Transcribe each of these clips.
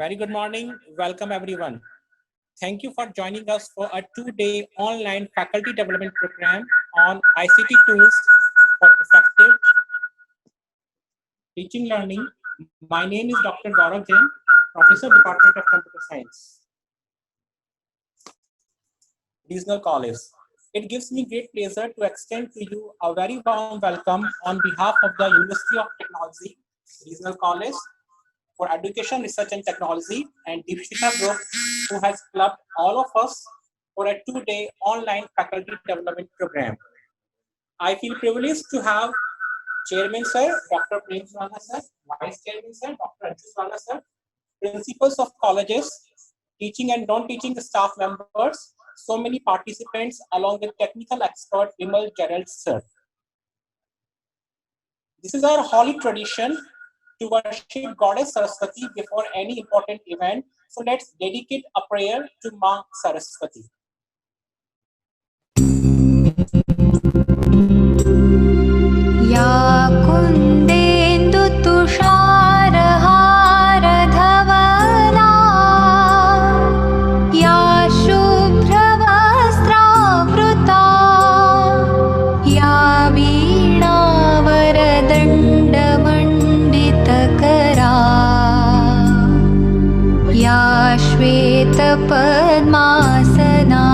Very good morning. Welcome, everyone. Thank you for joining us for a two-day online faculty development program on ICT tools for effective teaching learning. My name is Dr. Gaurav Jain, Professor, Department of Computer Science, Regional College. It gives me great pleasure to extend to you a very warm welcome on behalf of the University of Technology, Regional College, for Education, Research and Technology, and Deepshikha Group, who has clubbed all of us for a two-day online faculty development program. I feel privileged to have Chairman Sir, Dr. Prem Surana Sir, Vice Chairman Sir, Dr. Anju Surana Sir, principals of colleges, teaching and non-teaching staff members, so many participants, along with technical expert Vimal Gerald Sir. This is our holy tradition to worship Goddess Saraswati before any important event. So let's dedicate a prayer to Ma Saraswati. Ya kundendu tusharhara dhavana Ya shubhravastravruta Ya veena varadandamandita Ya shweta padmasana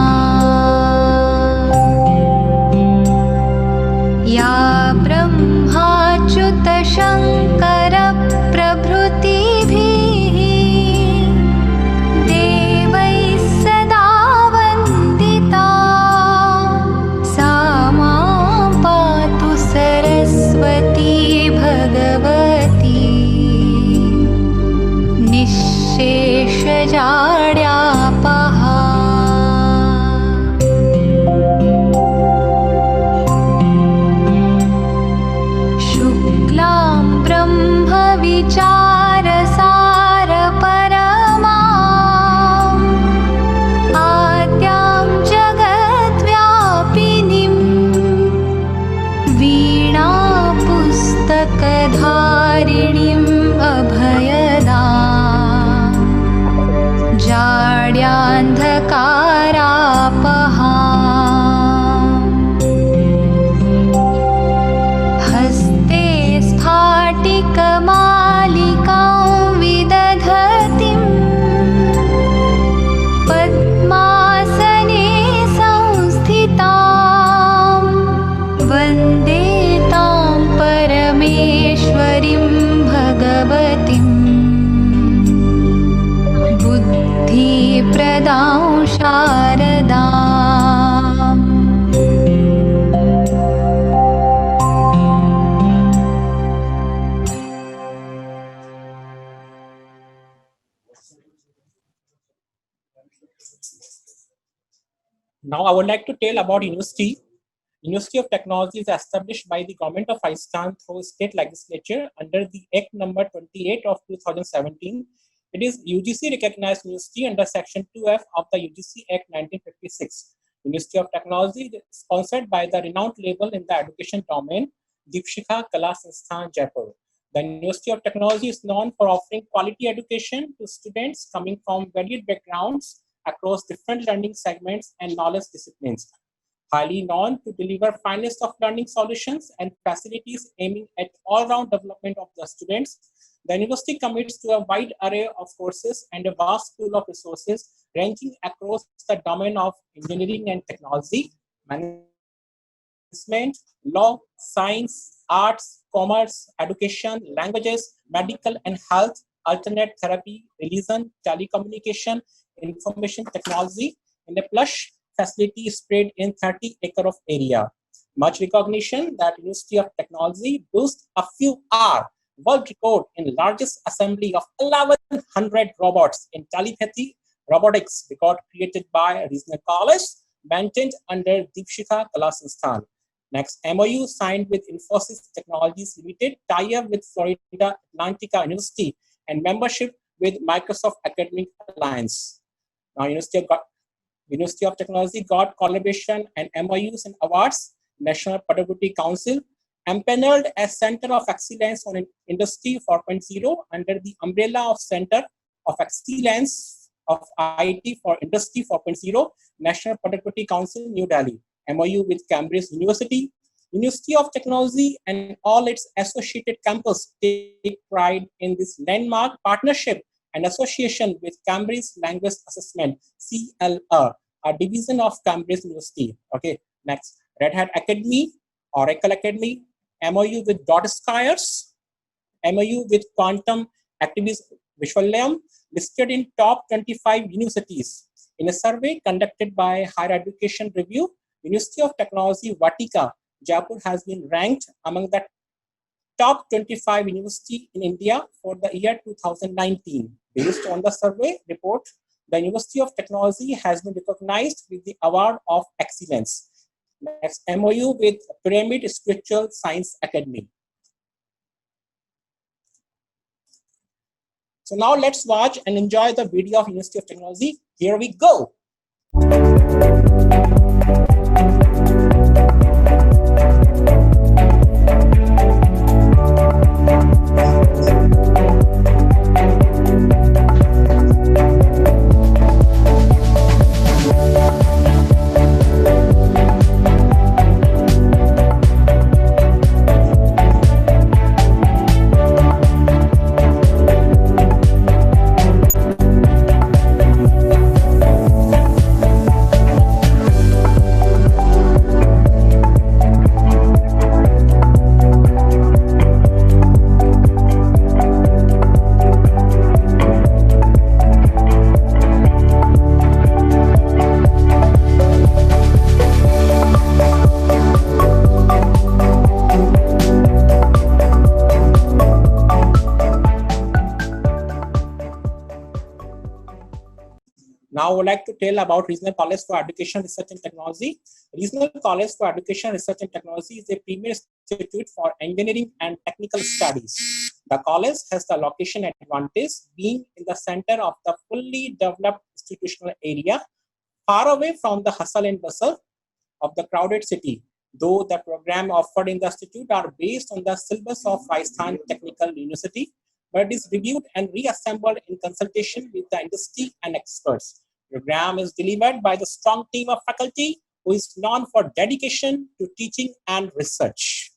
Ya brahmachyuta shankara prabhrutibhi devai sada vandita sa maam paatu saraswati bhagavati nishesha jadyapaha. विचारसार परमां आद्यां जगद्व्यापिनीं वीणापुस्तकधारिणीम् अभयदां जाड्यान्धकारापहां हस्ते स्फाटिकमालिकां विदधतीं पद्मासने संस्थितां वन्दे तां परमेश्वरीं भगवतीं बुद्धिप्रदां शारदाम्. Now I would like to tell about university. University of Technology is established by the Government of Pakistan through state legislature under the Act number 28 of 2017. It is UGC recognized university under Section 2F of the UGC Act 1956. University of Technology is sponsored by the renowned label in the education domain, Deepshikha Kala Sansthan, Jaipur. The University of Technology is known for offering quality education to students coming from varied backgrounds across different learning segments and knowledge disciplines. Highly known to deliver finest of learning solutions and facilities aiming at all-round development of the students, the university commits to a wide array of courses and a vast pool of resources ranging across the domain of engineering and technology, management, law, science, arts, commerce, education, languages, medical and health, alternate therapy, religion, telecommunication, information technology, and a plush facility spread in 30 acres of area. Much recognition that University of Technology boasts a few hour world record in largest assembly of 1100 robots in telepathy robotics record created by Regional College maintained under Deepshikha Kala Sansthan. Next, MOU signed with Infosys Technologies Limited, tie-up with Florida Atlantica University, and membership with Microsoft Academic Alliance. Now, University of Technology got collaboration and MOUs and awards, National Pedagogy Council, empaneled as Center of Excellence on Industry 4.0 under the umbrella of Center of Excellence of IT for Industry 4.0, National Productivity Council, New Delhi. MOU with Cambridge University. University of Technology and all its associated campus take pride in this landmark partnership and association with Cambridge Language Assessment, CLR, a division of Cambridge University. Okay, next, Red Hat Academy, Oracle Academy, MOU with Dot Skiers, MOU with Quantum Activities Vishwalayam, listed in top 25 universities. In a survey conducted by Higher Education Review, University of Technology Vatika, Jaipur has been ranked among the top 25 university in India for the year 2019. Based on the survey report, the University of Technology has been recognized with the Award of Excellence. Next, MOU with Pyramid Spiritual Science Academy. So now let's watch and enjoy the video of University of Technology. Here we go. Now I would like to tell about Regional College for Education, Research and Technology. Regional College for Education, Research and Technology is a premier institute for engineering and technical studies. The college has the location advantage being in the center of the fully developed institutional area, far away from the hustle and bustle of the crowded city. Though the program offered in the institute are based on the syllabus of Rajasthan Technical University, but it is reviewed and reassembled in consultation with the industry and experts. The program is delivered by the strong team of faculty who is known for dedication to teaching and research.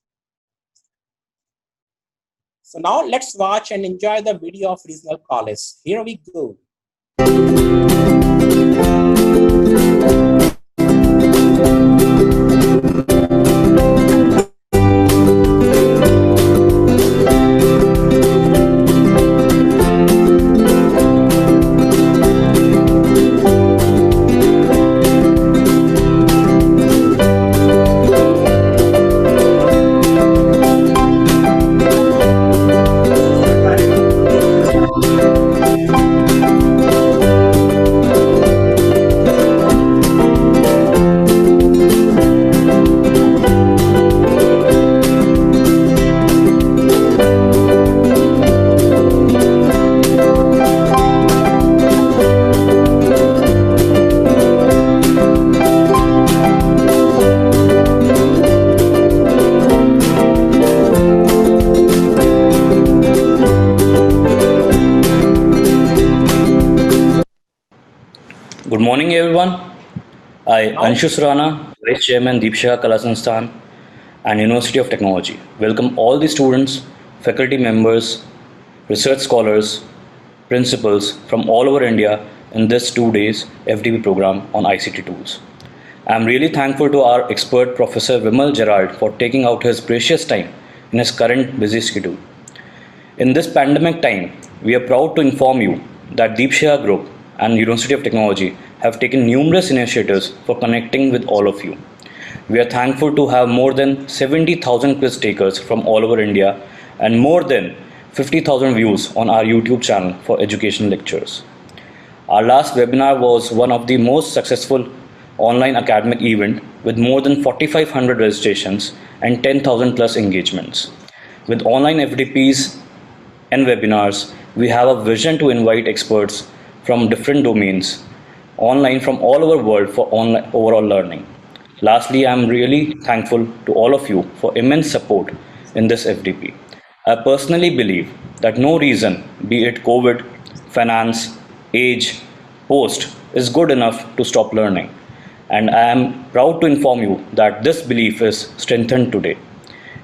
So now let's watch and enjoy the video of Regional College. Here we go. Good morning, everyone. I, Anshush Rana, Vice Chairman Deepshikha Kala Sansthan and University of Technology, welcome all the students, faculty members, research scholars, principals from all over India in this 2 days FDP program on ICT tools. I am really thankful to our expert Professor Vimal Gerard for taking out his precious time in his current busy schedule. In this pandemic time, we are proud to inform you that Deepshikha Group and University of Technology have taken numerous initiatives for connecting with all of you. We are thankful to have more than 70,000 quiz takers from all over India and more than 50,000 views on our YouTube channel for educational lectures. Our last webinar was one of the most successful online academic event with more than 4,500 registrations and 10,000 plus engagements. With online FDPs and webinars, we have a vision to invite experts from different domains online from all over the world for online overall learning. Lastly, I am really thankful to all of you for immense support in this FDP. I personally believe that no reason, be it COVID, finance, age, post is good enough to stop learning. And I am proud to inform you that this belief is strengthened today.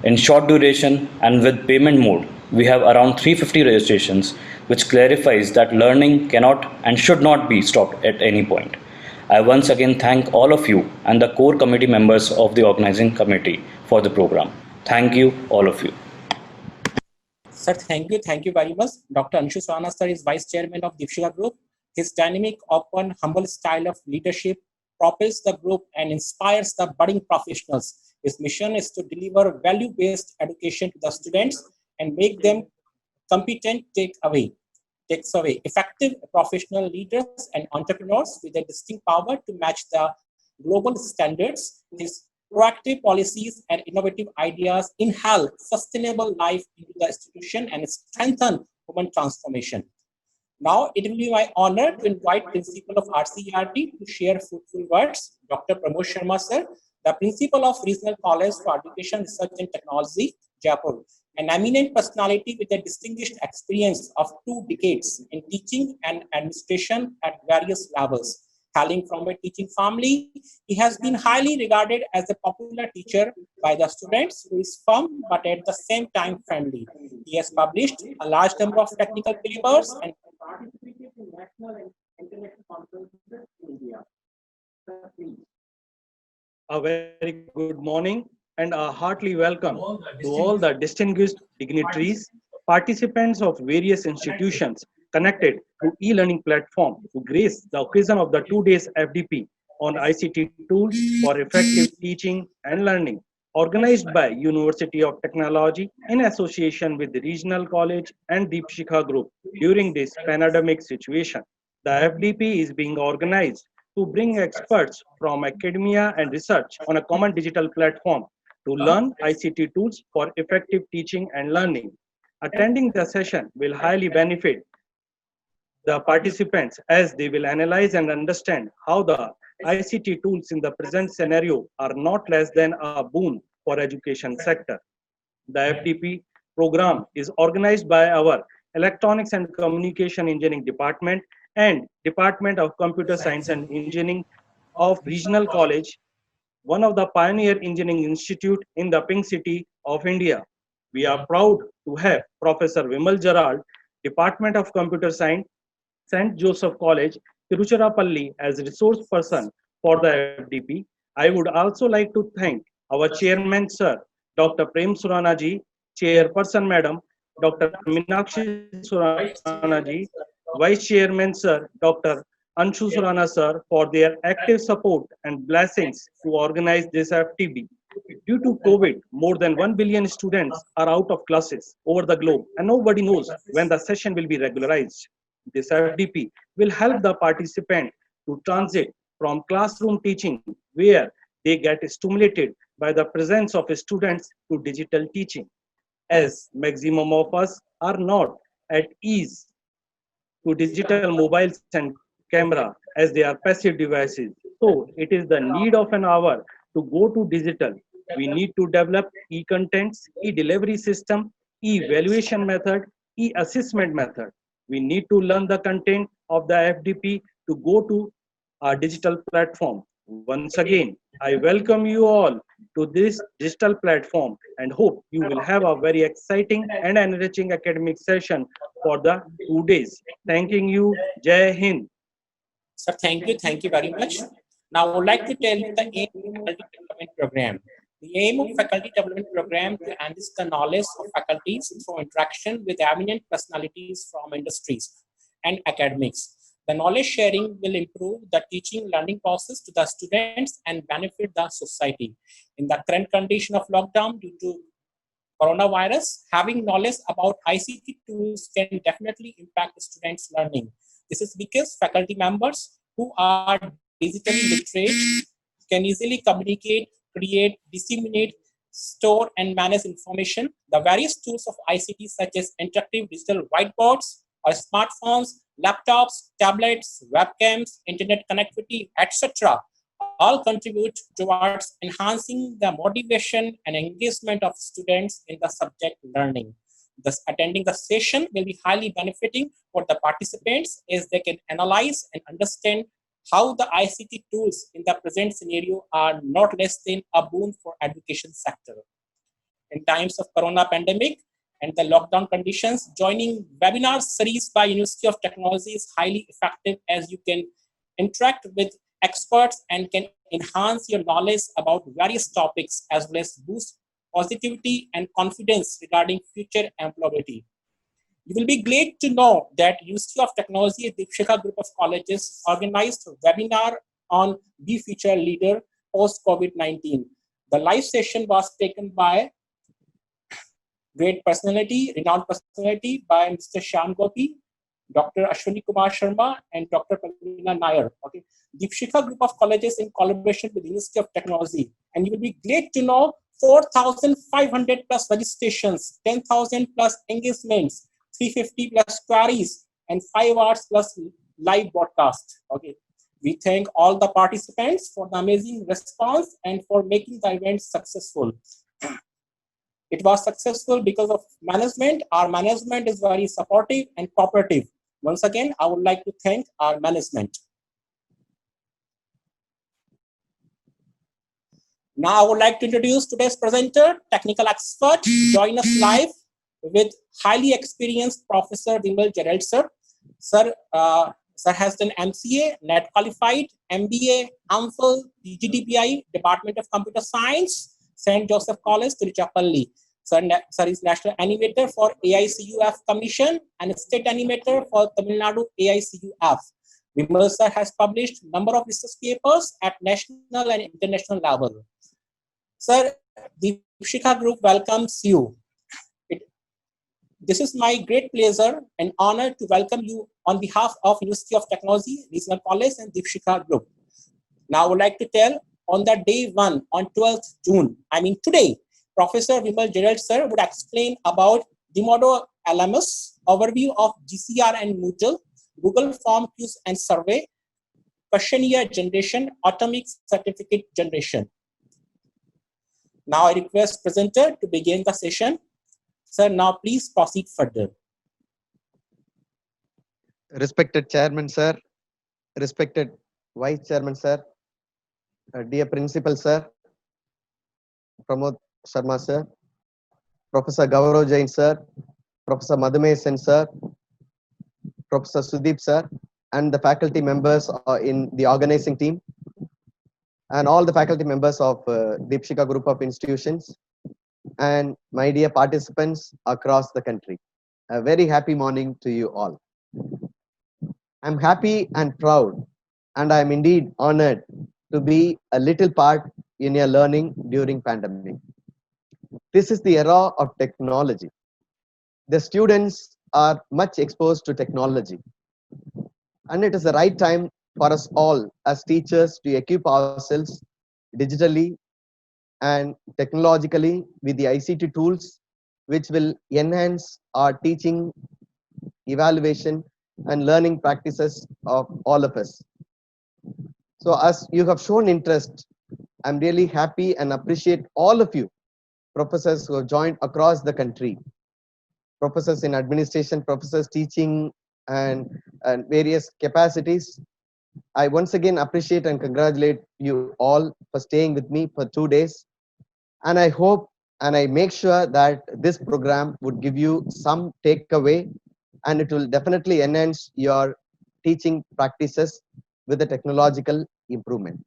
In short duration and with payment mode, we have around 350 registrations, which clarifies that learning cannot and should not be stopped at any point. I once again thank all of you and the core committee members of the organizing committee for the program. Thank you, all of you. Sir, thank you. Thank you very much. Dr. Anshu Swana, sir, is Vice Chairman of Deepshikha Group. His dynamic, open, humble style of leadership propels the group and inspires the budding professionals. His mission is to deliver value-based education to the students and make them competent takes away effective professional leaders and entrepreneurs with a distinct power to match the global standards. His proactive policies and innovative ideas inhale sustainable life into the institution and strengthen human transformation. Now, it will be my honor to invite Principal of RCERT to share fruitful words, Dr. Pramod Sharma, sir, the Principal of Regional College for Education, Research and Technology, Jaipur, an eminent personality with a distinguished experience of 2 decades in teaching and administration at various levels. Hailing from a teaching family, he has been highly regarded as a popular teacher by the students who is firm but at the same time friendly. He has published a large number of technical papers and participated in national and international conferences in India. A very good morning and a heartily welcome to all the distinguished dignitaries, participants of various institutions connected to e-learning platform to grace the occasion of the 2 days FDP on ICT tools for effective teaching and learning, organized by University of Technology in association with the Regional College and Deepshikha Group during this pandemic situation. The FDP is being organized to bring experts from academia and research on a common digital platform to learn ICT tools for effective teaching and learning. Attending the session will highly benefit the participants as they will analyze and understand how the ICT tools in the present scenario are not less than a boon for education sector. The FDP program is organized by our Electronics and Communication Engineering Department and Department of Computer Science and Engineering of Regional College, one of the pioneer engineering institute in the Pink City of India. We are proud to have Professor Vimal Gerald, Department of Computer Science, St. Joseph College, Tiruchirappalli as resource person for the FDP. I would also like to thank our chairman, sir, Dr. Prem Surana ji, chairperson, madam, Dr. Minakshi Surana ji, vice chairman, sir, Dr. Anshu Surana, sir, for their active support and blessings to organize this FTB. Due to COVID, more than 1 billion students are out of classes over the globe, and nobody knows when the session will be regularized. This FDP will help the participant to transit from classroom teaching, where they get stimulated by the presence of students, to digital teaching, as maximum of us are not at ease to digital mobiles and camera as they are passive devices. So it is the need of an hour to go to digital. We need to develop e-contents, e-delivery system, e-evaluation method, e-assessment method. We need to learn the content of the FDP to go to our digital platform. Once again, I welcome you all to this digital platform and hope you will have a very exciting and enriching academic session for the 2 days. Thanking you. Jai Hind. Sir, thank you. Thank you very much. Now, I would like to tell you the aim of faculty development program. The aim of faculty development program to enrich the knowledge of faculties through interaction with eminent personalities from industries and academics. The knowledge sharing will improve the teaching learning process to the students and benefit the society. In the current condition of lockdown due to coronavirus, having knowledge about ICT tools can definitely impact students' learning. This is because faculty members who are digitally literate can easily communicate, create, disseminate, store, and manage information. The various tools of ICT, such as interactive digital whiteboards or smartphones, laptops, tablets, webcams, internet connectivity, etc., all contribute towards enhancing the motivation and engagement of students in the subject learning. Thus, attending the session will be highly benefiting for the participants as they can analyze and understand how the ICT tools in the present scenario are not less than a boon for education sector. In times of corona pandemic and the lockdown conditions, joining webinar series by University of Technology is highly effective as you can interact with experts and can enhance your knowledge about various topics as well as boost positivity and confidence regarding future employability. You will be glad to know that University of Technology Deepshikha Group of Colleges organized a webinar on Be Future Leader post COVID-19. The live session was taken by great personality, renowned personality by Mr. Shyam Gopi, Dr. Ashwini Kumar Sharma, and Dr. Pravina Nair. Okay, Deepshikha Group of Colleges in collaboration with University of Technology, and you will be glad to know 4,500 plus registrations, 10,000 plus engagements, 350 plus queries, and 5 hours plus live broadcast. Okay, we thank all the participants for the amazing response and for making the event successful. It was successful because of management. Our management is very supportive and cooperative. Once again, I would like to thank our management. Now I would like to introduce today's presenter, technical expert, join us live with highly experienced Professor Vimal Gerald sir. Sir has done MCA, NET qualified, MBA, AMPhil, PGDPI, Department of Computer Science, St. Joseph College, Tiruchirappalli. Sir is National Animator for AICUF Commission and State Animator for Tamil Nadu AICUF. Vimal sir has published number of research papers at national and international level. Sir, the Deepshikha Group welcomes you. This is my great pleasure and honor to welcome you on behalf of University of Technology, Regional College and Deepshikha Group. Now I would like to tell on the day 1, on 12th June, I mean today, Professor Vimal Gerald sir would explain about Dimodo LMS, overview of GCR and Moodle, Google Form Quiz and Survey, questionnaire generation, atomic certificate generation. Now I request presenter to begin the session. Sir, now please proceed further. Respected Chairman sir, respected Vice Chairman sir, dear Principal sir, Pramod Sharma sir, Professor Gaurav Jain sir, Professor Madhume Sen sir, Professor Sudeep sir, and the faculty members in the organizing team, and all the faculty members of Deepshikha Group of Institutions, and my dear participants across the country. A very happy morning to you all. I'm happy and proud, and I'm indeed honored to be a little part in your learning during pandemic. This is the era of technology. The students are much exposed to technology, and it is the right time for us all as teachers to equip ourselves digitally and technologically with the ICT tools which will enhance our teaching, evaluation and learning practices of all of us. So as you have shown interest, I'm really happy and appreciate all of you professors who have joined across the country, professors in administration, professors teaching and various capacities. I once again appreciate and congratulate you all for staying with me for 2 days. And I hope and I make sure that this program would give you some takeaway, and it will definitely enhance your teaching practices with the technological improvement.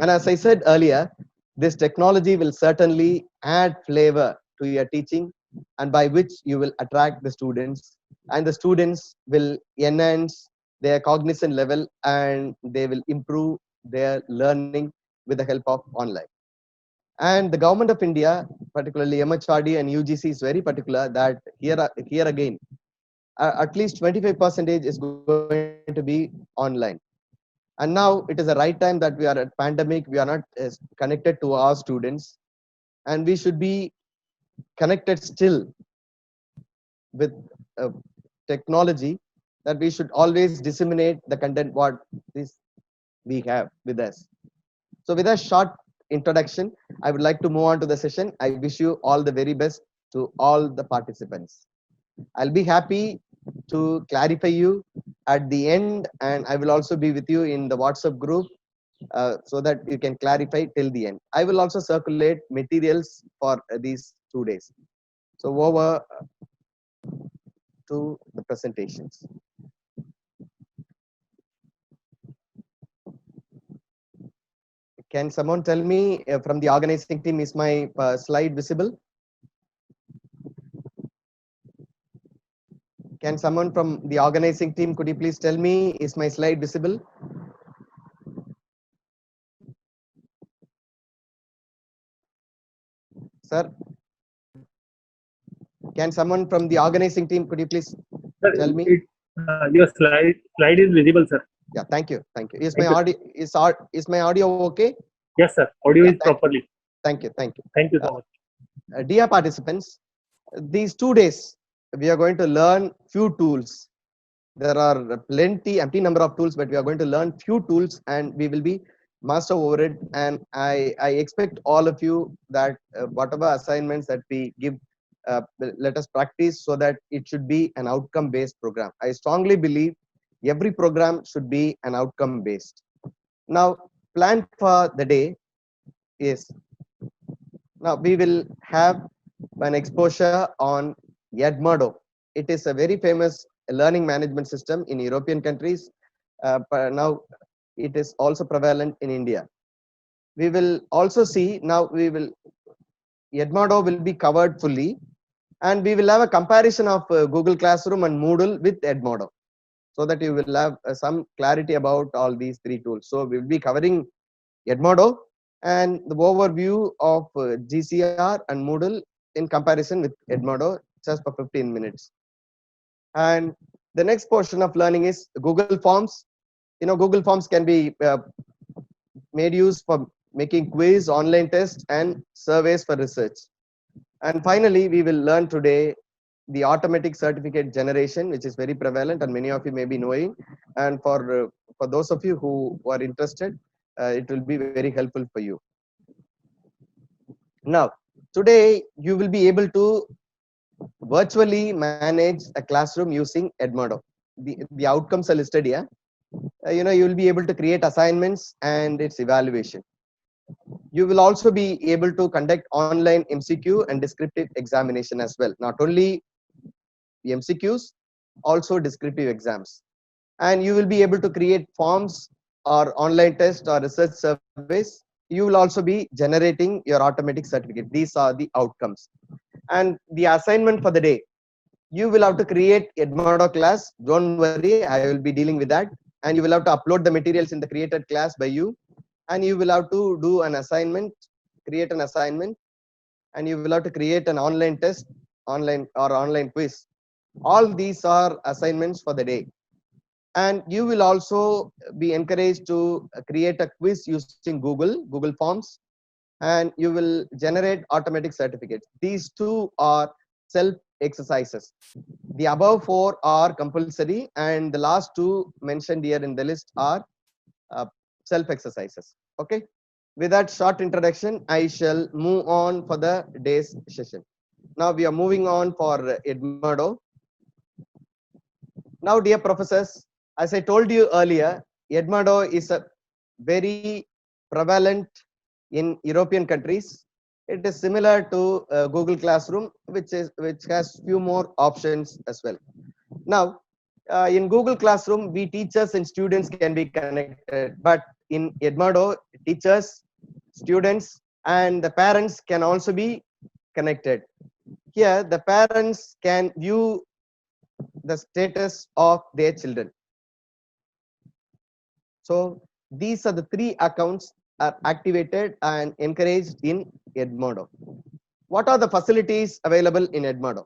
And as I said earlier, this technology will certainly add flavor to your teaching, and by which you will attract the students, and the students will enhance their cognizant level and they will improve their learning with the help of online. And the government of India, particularly MHRD and UGC, is very particular that here again, at least 25% is going to be online. And now it is the right time that we are at pandemic, we are not connected to our students, and we should be connected still with technology, that we should always disseminate the content what we have with us. So with a short introduction, I would like to move on to the session. I wish you all the very best to all the participants. I'll be happy to clarify you at the end, and I will also be with you in the WhatsApp group so that you can clarify till the end. I will also circulate materials for these 2 days. So over to the presentations. Can someone tell me from the organizing team, is my slide visible? Can someone from the organizing team, could you please tell me, is my slide visible? Sir, can someone from the organizing team, could you please tell me? Your slide is visible, sir. Yeah, thank you. Is Thank my you. audio is my audio okay? Yes, sir. Audio Yeah, is properly. Thank you. Thank you so much. Dear participants, these 2 days we are going to learn few tools. There are plenty, empty number of tools, but we are going to learn few tools and we will be master over it. And I expect all of you that whatever assignments that we give, let us practice so that it should be an outcome based program. I strongly believe every program should be an outcome based. Now, plan for the day is, now we will have an exposure on Edmodo. It is a very famous learning management system in European countries. But now it is also prevalent in India. We will also see, now Edmodo will be covered fully, and we will have a comparison of Google Classroom and Moodle with Edmodo, so that you will have some clarity about all these three tools. So we will be covering Edmodo and the overview of GCR and Moodle in comparison with Edmodo, just for 15 minutes. And the next portion of learning is Google Forms. Google Forms can be made use for making quiz, online tests, and surveys for research. And finally, we will learn today the automatic certificate generation, which is very prevalent and many of you may be knowing. And for those of you who are interested, it will be very helpful for you. Now, today you will be able to virtually manage a classroom using Edmodo. The outcomes are listed here. You will be able to create assignments and its evaluation. You will also be able to conduct online MCQ and descriptive examination as well. Not only MCQs, also descriptive exams. And you will be able to create forms or online tests or research surveys. You will also be generating your automatic certificate. These are the outcomes. And the assignment for the day, you will have to create Edmodo class. Don't worry, I will be dealing with that. And you will have to upload the materials in the created class by you. And you will have to do an assignment, create an assignment, and you will have to create an online test, online quiz. All these are assignments for the day. And you will also be encouraged to create a quiz using Google Forms, and you will generate automatic certificates. These two are self exercises. The above four are compulsory, and the last two mentioned here in the list are self exercises. Okay. With that short introduction, I shall move on for the day's session. Now we are moving on for Edmodo. Now, dear professors, as I told you earlier, Edmodo is a very prevalent in European countries. It is similar to Google Classroom, which has few more options as well. Now, in Google Classroom, we teachers and students can be connected, but in Edmodo, teachers, students, and the parents can also be connected. Here, the parents can view the status of their children. So these are the three accounts are activated and encouraged in Edmodo. What are the facilities available in Edmodo?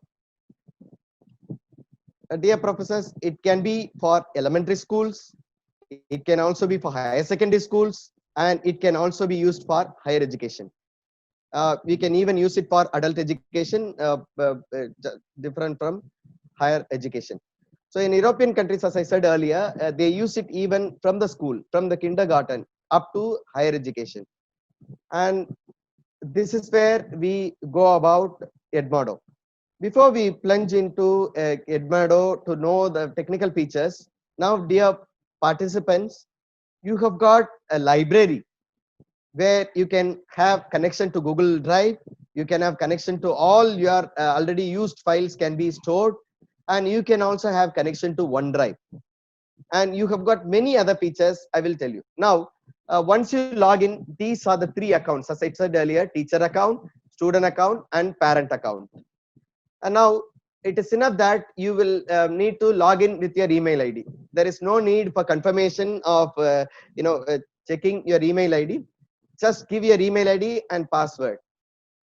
Dear professors, it can be for elementary schools, it can also be for higher secondary schools, and it can also be used for higher education. We can even use it for adult education, different from higher education. So in European countries, as I said earlier, they use it even from the school, from the kindergarten up to higher education. And this is where we go about Edmodo. Before we plunge into Edmodo to know the technical features, now dear participants, you have got a library where you can have connection to Google Drive, you can have connection to all your already used files can be stored, and you can also have connection to OneDrive. And you have got many other features, I will tell you. Now, once you log in, these are the 3 accounts, as I said earlier: teacher account, student account, and parent account. And now it is enough that you will need to log in with your email ID. There is no need for confirmation of checking your email ID. Just give your email ID and password.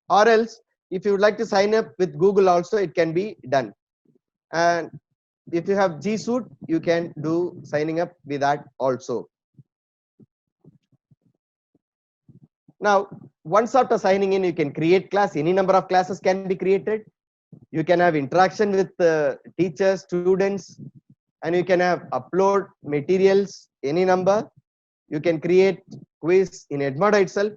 Or else, if you would like to sign up with Google also, it can be done. And if you have G Suite, you can do signing up with that also. Now, once after signing in, you can create class. Any number of classes can be created. You can have interaction with teachers, students, and you can have upload materials, any number. You can create quiz in Edmodo itself.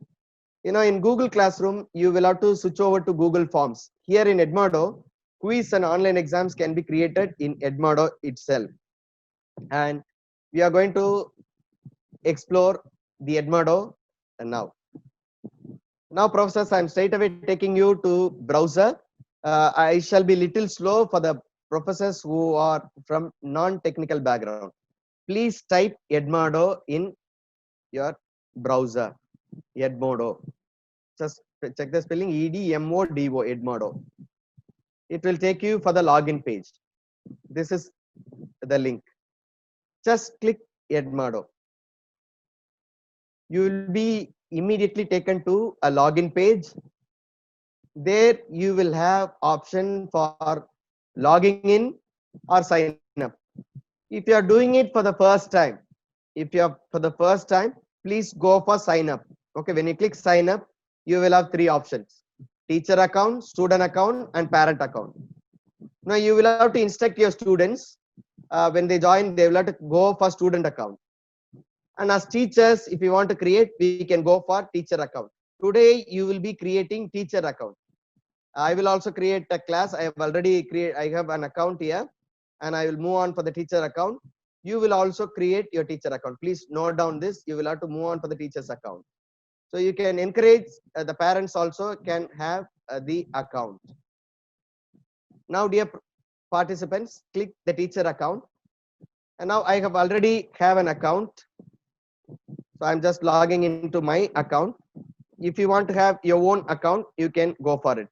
In Google Classroom, you will have to switch over to Google Forms. Here in Edmodo, quiz and online exams can be created in Edmodo itself. And we are going to explore the Edmodo now. Now, professors, I'm straight away taking you to browser. I shall be little slow for the professors who are from non-technical background. Please type Edmodo in your browser. Edmodo. Just check the spelling: EDMODO, Edmodo. It will take you for the login page. This is the link. Just click Edmodo. You will be immediately taken to a login page. There you will have option for logging in or sign up. If you are doing it for the first time, please go for sign up. Okay, when you click sign up, you will have 3 options: teacher account, student account, and parent account. Now you will have to instruct your students when they join, they will have to go for student account. And as teachers, if you want to create, we can go for teacher account. Today you will be creating teacher account. I will also create a class. I have an account here, and I will move on for the teacher account. You will also create your teacher account. Please note down this. You will have to move on for the teacher's account. So you can encourage the parents also can have the account. Now, dear participants, click the teacher account. And now I have already have an account. So I'm just logging into my account. If you want to have your own account, you can go for it.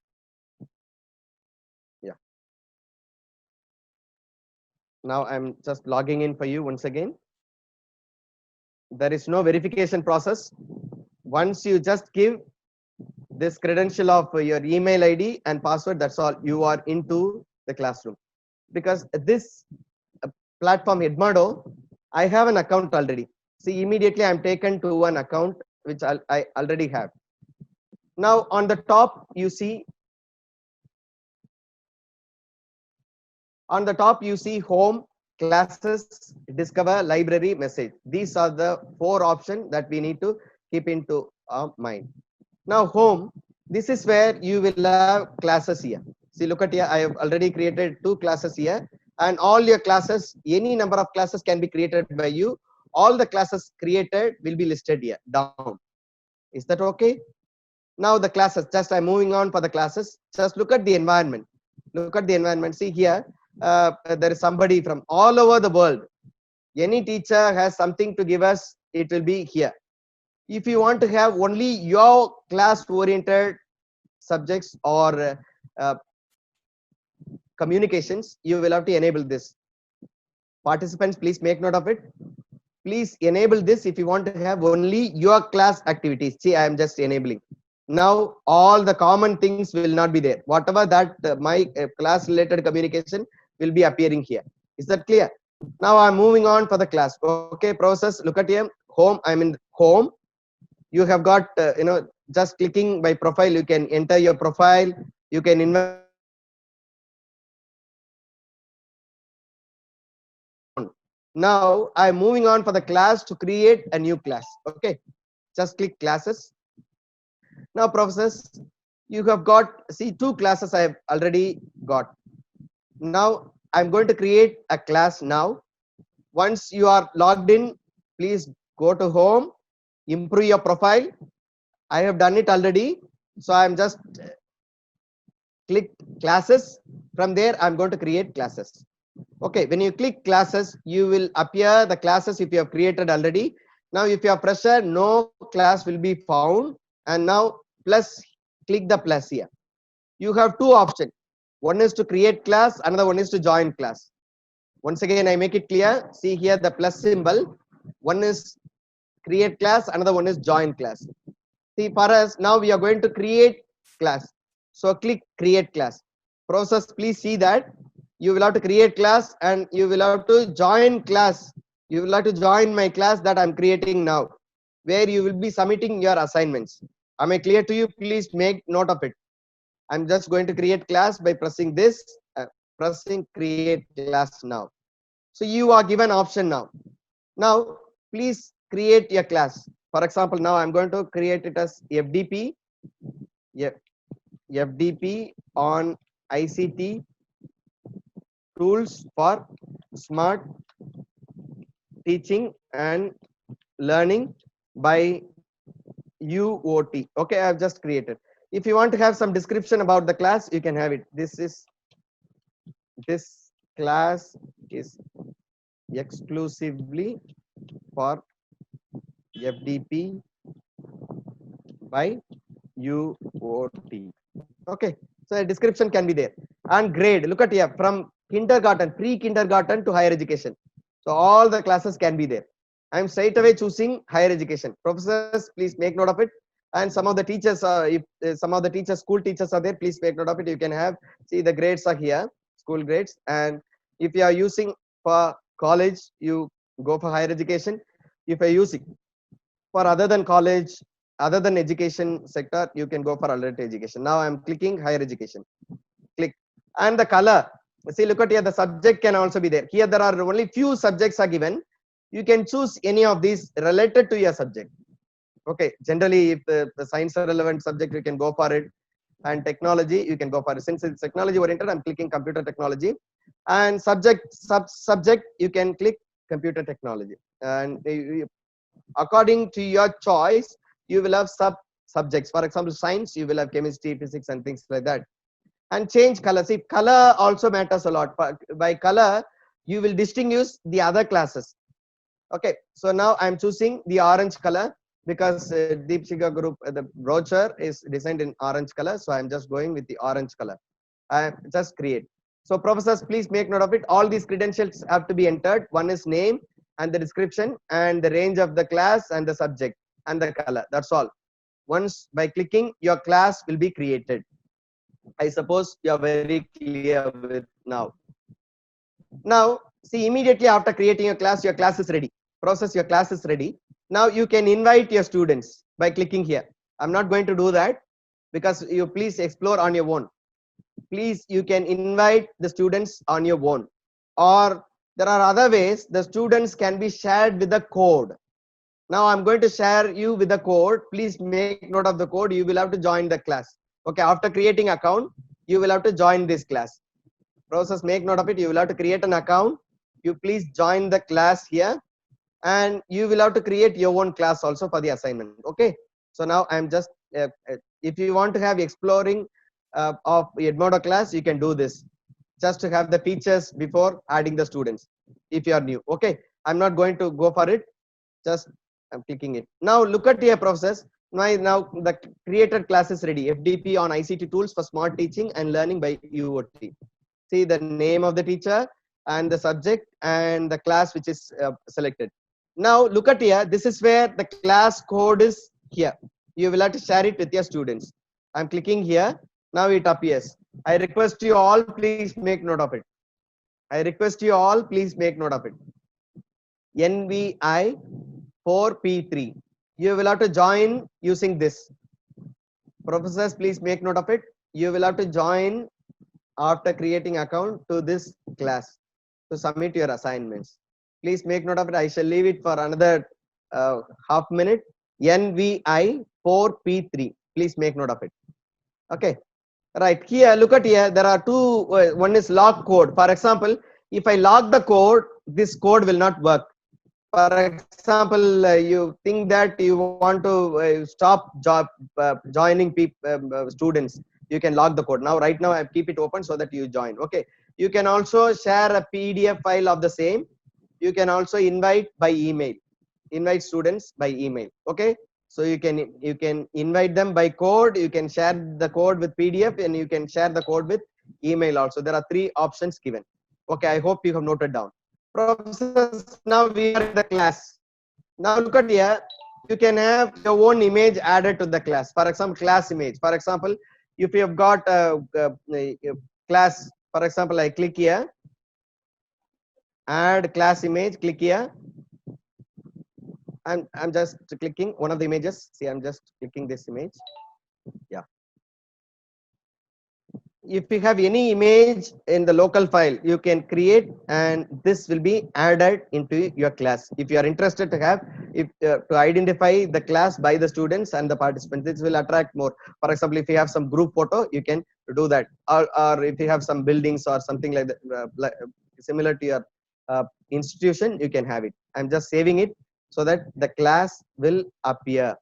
Yeah. Now I'm just logging in for you once again. There is no verification process. Once you just give this credential of your email ID and password, that's all. You are into the classroom. Because this platform Edmodo, I have an account already. See, immediately I'm taken to an account which I already have. Now on the top you see home, classes, discover, library, message. These are the 4 options that we need to keep into our mind. Now home, this is where you will have classes here. See, look at here, I have already created 2 classes here, and all your classes, any number of classes can be created by you. All the classes created will be listed here down. Is that okay? Now the classes, just I'm moving on for the classes. Just look at the environment. Look at the environment. See here, there is somebody from all over the world. Any teacher has something to give us, it will be here. If you want to have only your class oriented subjects or communications, you will have to enable this. Participants, please make note of it. Please enable this if you want to have only your class activities. See, I am just enabling. Now all the common things will not be there. Whatever that my class related communication will be appearing here. Is that clear? Now I'm moving on for the class. Okay, process. Look at here. Home. I'm in home. You have got just clicking by profile. You can enter your profile. You can invest. Now I'm moving on for the class to create a new class. Okay, just click classes. Now, professors, You have got, see, 2 classes I have already got. Now I'm going to create a class now. Once you are logged in, please go to home, improve your profile. I have done it already. So I'm just click classes. From there, I'm going to create classes. Okay, when you click classes, you will appear the classes if you have created already. Now, if you have pressure, no class will be found. And now, plus, click the plus here. You have 2 options. One is to create class, another one is to join class. Once again, I make it clear. See here the plus symbol. One is create class, another one is join class. See, for us, now we are going to create class. So click create class. Process, please see that you will have to create class and you will have to join class. You will have to join my class that I'm creating now, where you will be submitting your assignments. Am I clear to you? Please make note of it. I'm just going to create class by pressing this, pressing create class now. So you are given option now. Now, please create a class. For example, now I'm going to create it as FDP, FDP on ICT tools for smart teaching and learning by UOT. Okay, I've just created. If you want to have some description about the class, you can have it. This class is exclusively for FDP by UOT. Okay, so a description can be there. And grade, look at here, from kindergarten, pre-kindergarten to higher education. So all the classes can be there. I'm straight away choosing higher education. Professors, please make note of it. And some of the teachers, if some of the teachers, school teachers are there, please make note of it. You can have, see, the grades are here, school grades. And if you are using for college, you go for higher education. If you're using for other than college, other than education sector, you can go for adult education. Now I'm clicking higher education. Click. And the color, see, look at here, the subject can also be there. Here there are only few subjects are given. You can choose any of these related to your subject. Okay, generally if the science are relevant subject, you can go for it. And technology, you can go for it. Since it's technology oriented, I'm clicking computer technology. And subject, you can click computer technology. And according to your choice, you will have subjects. For example, science, you will have chemistry, physics, and things like that. And change color. See, color also matters a lot. By color, you will distinguish the other classes. Okay, so now I'm choosing the orange color because Deepshika Group, the brochure is designed in orange color. So I'm just going with the orange color. I just create. So professors, please make note of it. All these credentials have to be entered. One is name and the description and the range of the class and the subject and the color. That's all. Once by clicking, your class will be created. I suppose you are very clear with now. Now, see, immediately after creating your class is ready. Process, your class is ready. Now you can invite your students by clicking here. I'm not going to do that because you please explore on your own. Please, you can invite the students on your own. Or there are other ways the students can be shared with the code. Now I'm going to share you with the code. Please make note of the code. You will have to join the class. Okay, after creating account, you will have to join this class. Process, make note of it. You will have to create an account. You please join the class here. And you will have to create your own class also for the assignment. Okay, so now I'm just if you want to have exploring of Edmodo class, you can do this just to have the features before adding the students if you are new. Okay, I'm not going to go for it, just I'm clicking it. Now look at your process. Now the created class is ready. FDP on ICT tools for smart teaching and learning by UOT. See the name of the teacher and the subject and the class which is selected. Now look at here, this is where the class code is here. You will have to share it with your students. I'm clicking here. Now it appears. I request you all, please make note of it. I request you all, please make note of it. NVI 4P3. You will have to join using this. Professors, please make note of it. You will have to join after creating account to this class to submit your assignments. Please make note of it. I shall leave it for another half minute. NVI 4P3. Please make note of it. Okay, right here, look at here, there are two, one is log code. For example, if I log the code, this code will not work. For example, you think that you want to stop joining students, you can log the code. Now, right now, I keep it open so that you join. Okay, you can also share a PDF file of the same. You can also invite by email, invite students by email. Okay, so you can invite them by code. You can share the code with PDF, and you can share the code with email also. There are three options given. Okay, I hope you have noted down. Professors, now we are in the class. Now look at here, you can have your own image added to the class. For example, class image. For example, if you have got a class, for example, I click here, add class image, click here. I'm just clicking one of the images. See, I'm just clicking this image. Yeah. If you have any image in the local file, you can create, and this will be added into your class. If you are interested to have, if to identify the class by the students and the participants, this will attract more. For example, if you have some group photo, you can do that, or if you have some buildings or something like that, similar to your institution, you can have it. I'm just saving it so that the class will appear.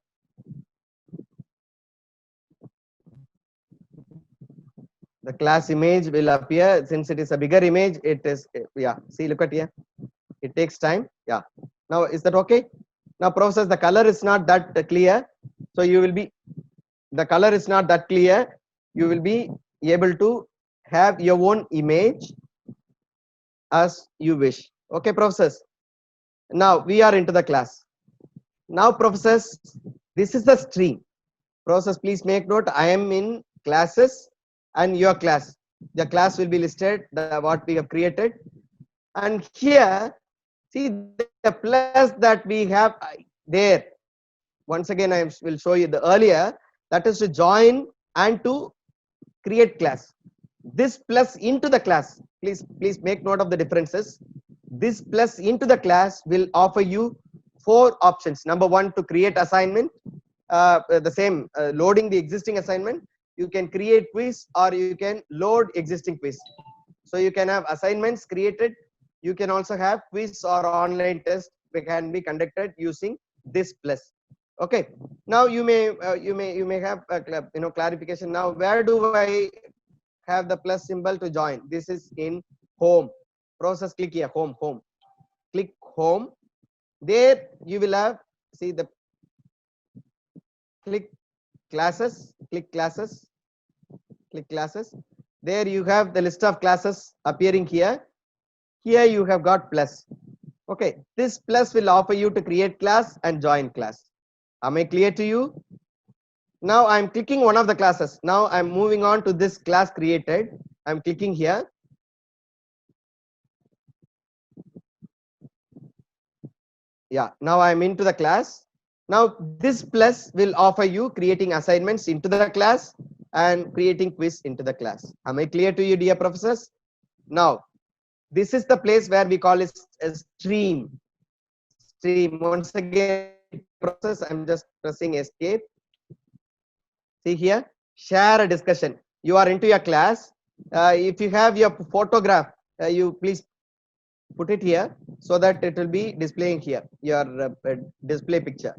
The class image will appear. Since it is a bigger image, it is, yeah, see, look at here, it takes time. Yeah, now is that okay? Now process, the color is not that clear, so you will be, the color is not that clear, you will be able to have your own image as you wish. Okay, professors, now we are into the class. Now professors, this is the stream. Professors, please make note, I am in classes and your class. The class will be listed, what we have created. And here, see the plus that we have there. Once again, I will show you the earlier, that is to join and to create class. This plus into the class, please make note of the differences. This plus into the class will offer you 4 options. Number 1, to create assignment, the same loading the existing assignment. You can create quiz, or you can load existing quiz. So you can have assignments created. You can also have quiz or online test can be conducted using this plus. Okay. Now you may have a clarification. Now where do I have the plus symbol to join? This is in home. Process, click here, home. Click home. There you will have, see the click classes, click classes. There you have the list of classes appearing here. Here you have got plus. Okay, this plus will offer you to create class and join class. Am I clear to you? Now I'm clicking one of the classes. Now I'm moving on to this class created. I'm clicking here. Yeah, now I'm into the class. Now this plus will offer you creating assignments into the class and creating quiz into the class. Am I clear to you, dear professors? Now, this is the place where we call it a stream. Once again, process, I'm just pressing escape. See here, share a discussion. You are into your class. If you have your photograph, you please put it here so that it will be displaying here, your display picture.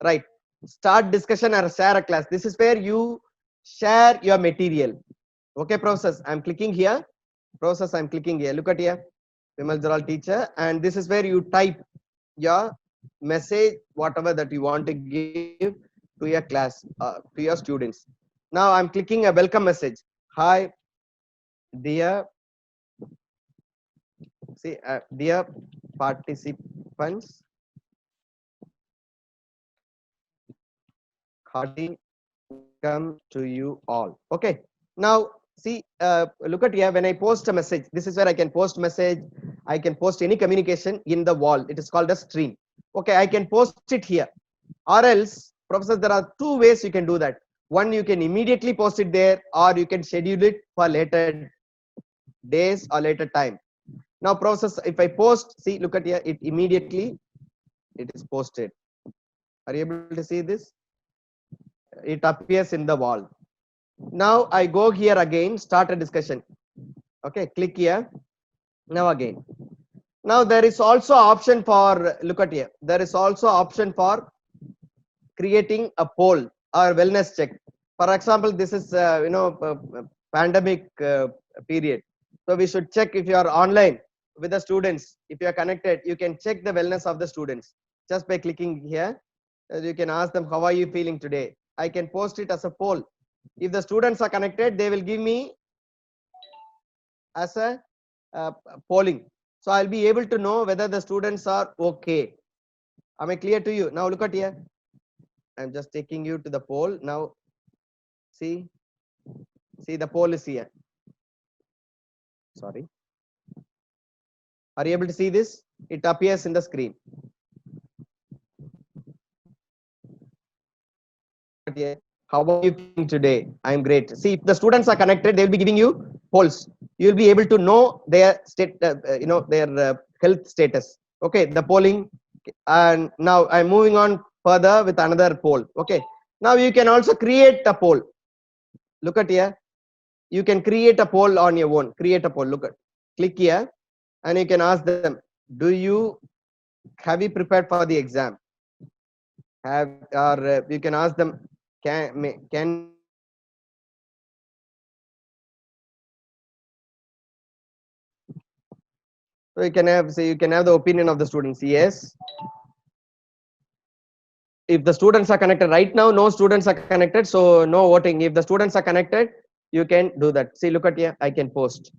Right. Start discussion or share a class. This is where you share your material. Okay, process. I'm clicking here. Process, I'm clicking here. Look at here. Vimal Jaral teacher. And this is where you type your message, whatever that you want to give to your class, to your students. Now I'm clicking a welcome message. Hi, dear. See, dear participants, hearty welcome to you all. Okay. Now, see, look at here. When I post a message, this is where I can post message. I can post any communication in the wall. It is called a stream. Okay, I can post it here. Or else, professor, there are 2 ways you can do that. One, you can immediately post it there, or you can schedule it for later days or later time. Now, process, if I post, see, look at here, it immediately, it is posted. Are you able to see this? It appears in the wall. Now I go here again, start a discussion. Okay, click here. Now again. Now there is also option for, look at here. There is also option for creating a poll or wellness check. For example, this is pandemic period, so we should check if you are online with the students. If you are connected, you can check the wellness of the students just by clicking here. You can ask them, how are you feeling today? I can post it as a poll. If the students are connected, they will give me as a polling, so I'll be able to know whether the students are okay. Am I clear to you? Now look at here. I'm just taking you to the poll. Now see the poll is here. Sorry, are you able to see this? It appears in the screen. How are you feeling today? I'm great. See, if the students are connected, they'll be giving you polls. You'll be able to know their state, their health status. Okay, the polling. And now I'm moving on further with another poll. Okay, now you can also create a poll. Look at here. You can create a poll on your own. Create a poll. Look at, click here, and you can ask them, have you prepared for the exam? You can ask them, can so you can have, say, you can have the opinion of the students. Yes, if the students are connected right now, no students are connected, so no voting. If the students are connected, you can do that. See, look at here, I can post.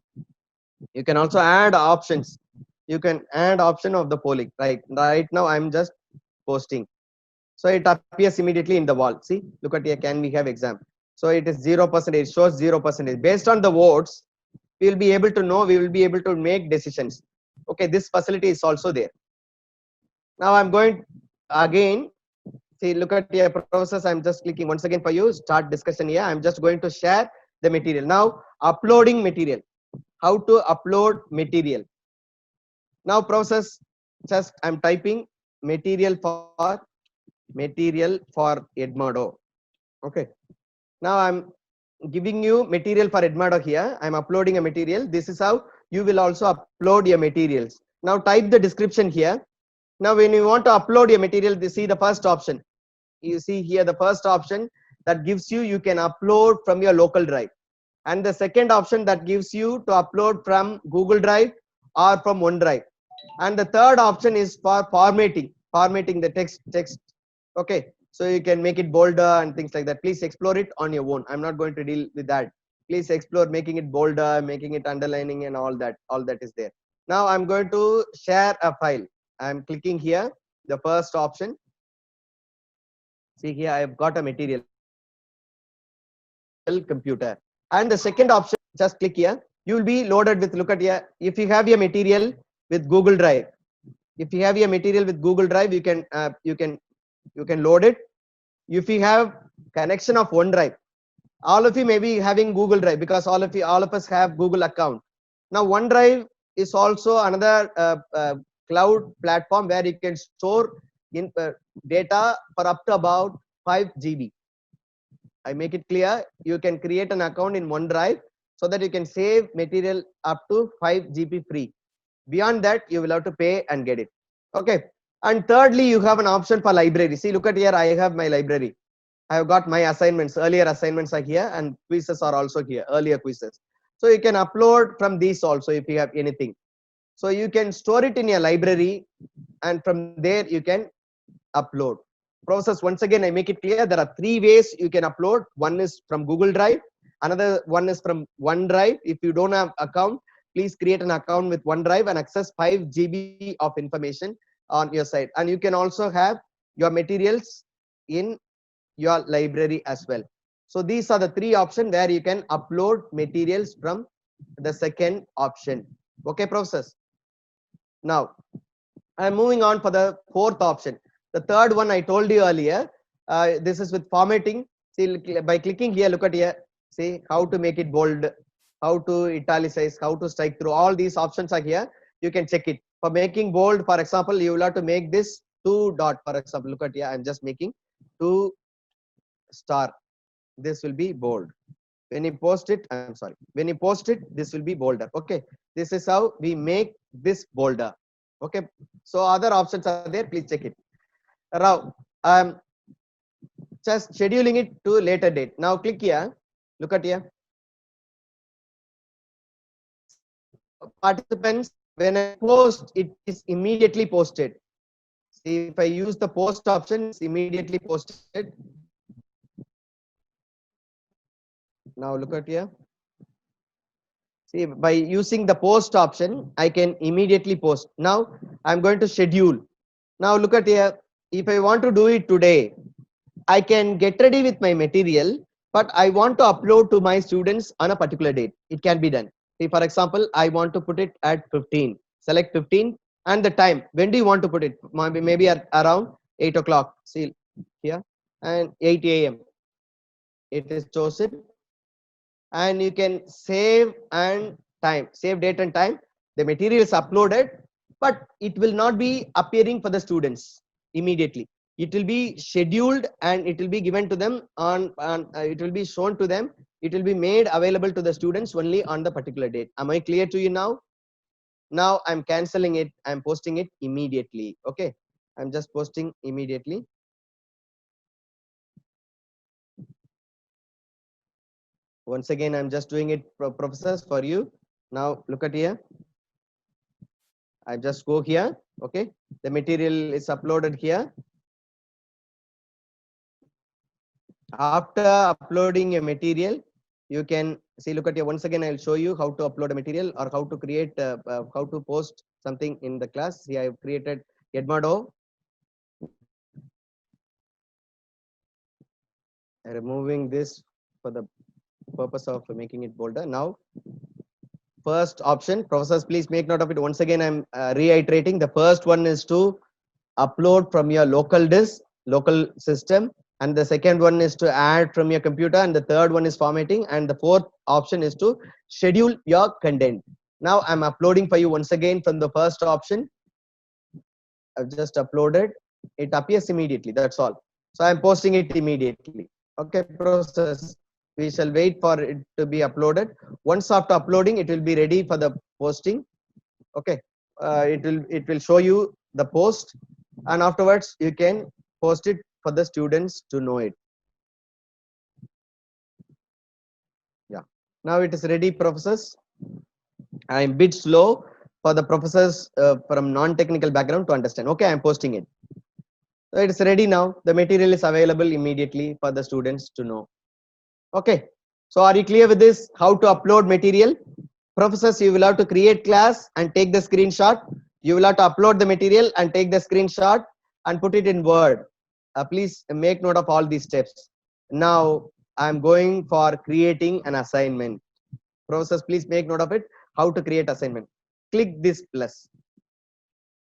You can also add options. You can add option of the polling. Right now I'm just posting, so it appears immediately in the wall. See, look at here, can we have exam? So it is 0%. It shows 0%. Based on the votes, we will be able to know, we will be able to make decisions. Okay, this facility is also there. Now I'm going again. See, look at your process. I'm just clicking once again for you. Start discussion here. I'm just going to share the material. Now, uploading material. How to upload material. Now, process. Just I'm typing material for Edmodo. Okay. Now I'm giving you material for Edmodo here. I'm uploading a material. This is how you will also upload your materials. Now type the description here. Now when you want to upload your material, see the first option. You see here the first option that gives you can upload from your local drive, and the second option that gives you to upload from Google Drive or from OneDrive, and the third option is for formatting the text. Okay, so you can make it bolder and things like that. Please explore it on your own. I'm not going to deal with that. Please explore making it bolder, making it underlining, and all that is there. Now I'm going to share a file. I'm clicking here the first option. See here, I've got a material computer, and the second option, just click here. You will be loaded with, look at here. If you have your material with Google Drive, you can load it. If you have connection of OneDrive, all of you may be having Google Drive, because all of us have Google account. Now OneDrive is also another cloud platform where you can store data for up to about 5 GB. I make it clear, you can create an account in OneDrive so that you can save material up to 5 GB free. Beyond that, you will have to pay and get it. Okay. And thirdly, you have an option for library. See, look at here, I have my library. I have got my assignments. Earlier assignments are here, and quizzes are also here, earlier quizzes. So you can upload from these also if you have anything. So you can store it in your library, and from there you can upload. Process, once again, I make it clear, there are 3 ways you can upload. One is from Google Drive, another one is from OneDrive. If you don't have account, please create an account with OneDrive and access 5 GB of information on your site. And you can also have your materials in your library as well. So these are the 3 options where you can upload materials from the second option. Okay, process. Now I'm moving on for the 4th option. The third one I told you earlier. This is with formatting. See, by clicking here, look at here. See how to make it bold, how to italicize, how to strike through. All these options are here. You can check it. For making bold, for example, you will have to make this 2 dot. For example, look at here. I'm just making 2 star. This will be bold. When you post it, I'm sorry, when you post it, this will be bolder. Okay, this is how we make this bolder. Okay, so other options are there, please check it. Now I'm just scheduling it to later date. Now click here, look at here. Participants, when I post, it is immediately posted. See, if I use the post option, it's immediately posted. Now look at here. See, by using the post option, I can immediately post. Now I'm going to schedule. Now look at here. If I want to do it today, I can get ready with my material, but I want to upload to my students on a particular date. It can be done. See, for example, I want to put it at 15. Select 15 and the time. When do you want to put it? Maybe at around 8 o'clock. See here, and 8 a.m. It is chosen, and you can save and time, save date and time. The material is uploaded, but it will not be appearing for the students immediately. It will be scheduled and it will be given to them it will be shown to them. It will be made available to the students only on the particular date. Am I clear to you now? Now I'm canceling it. I'm posting it immediately. Okay, I'm just posting immediately. Once again, I'm just doing it, professors, for you. Now look at here. I just go here. Okay, the material is uploaded here. After uploading a material, you can see, look at here. Once again, I'll show you how to upload a material or how to create, how to post something in the class. Here I have created Edmodo. Removing this for the purpose of making it bolder. Now, first option, professors, please make note of it. Once again, I'm reiterating. The first one is to upload from your local disk, local system, and the second one is to add from your computer, and the third one is formatting, and the fourth option is to schedule your content. Now I'm uploading for you once again from the first option. I've just uploaded. It appears immediately. That's all. So I'm posting it immediately. Okay, process. We shall wait for it to be uploaded. Once after uploading, it will be ready for the posting. Okay, it will show you the post, and afterwards you can post it for the students to know it. Yeah, now it is ready, professors. I'm a bit slow for the professors from non-technical background to understand. Okay, I'm posting it. So it's ready now. The material is available immediately for the students to know. Okay, so are you clear with this? How to upload material? Professors, you will have to create class and take the screenshot. You will have to upload the material and take the screenshot and put it in Word. Please make note of all these steps. Now I'm going for creating an assignment. Professors, please make note of it. How to create assignment. Click this plus.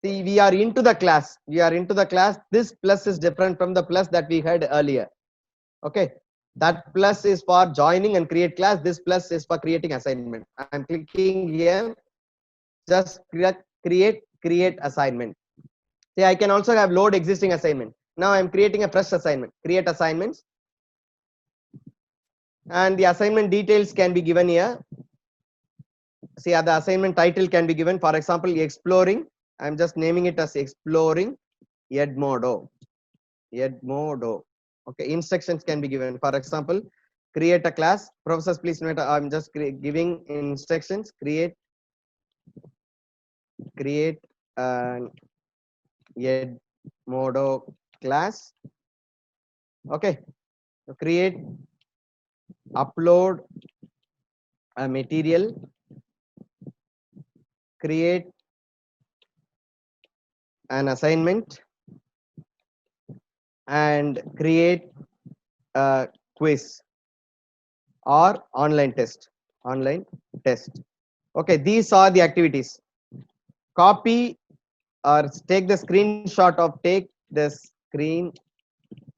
See, we are into the class. We are into the class. This plus is different from the plus that we had earlier. Okay, that plus is for joining and create class. This plus is for creating assignment. I'm clicking here. Just create assignment. See, I can also have load existing assignment. Now I'm creating a fresh assignment. Create assignments. And the assignment details can be given here. See, the assignment title can be given. For example, exploring. I'm just naming it as exploring Edmodo. Edmodo. Okay, instructions can be given. For example, create a class. Professors, please note, I'm just giving instructions. Create an Edmodo class. Okay, so create, upload a material, create an assignment, and create a quiz or online test. Okay, these are the activities. Copy or take the screenshot of screen.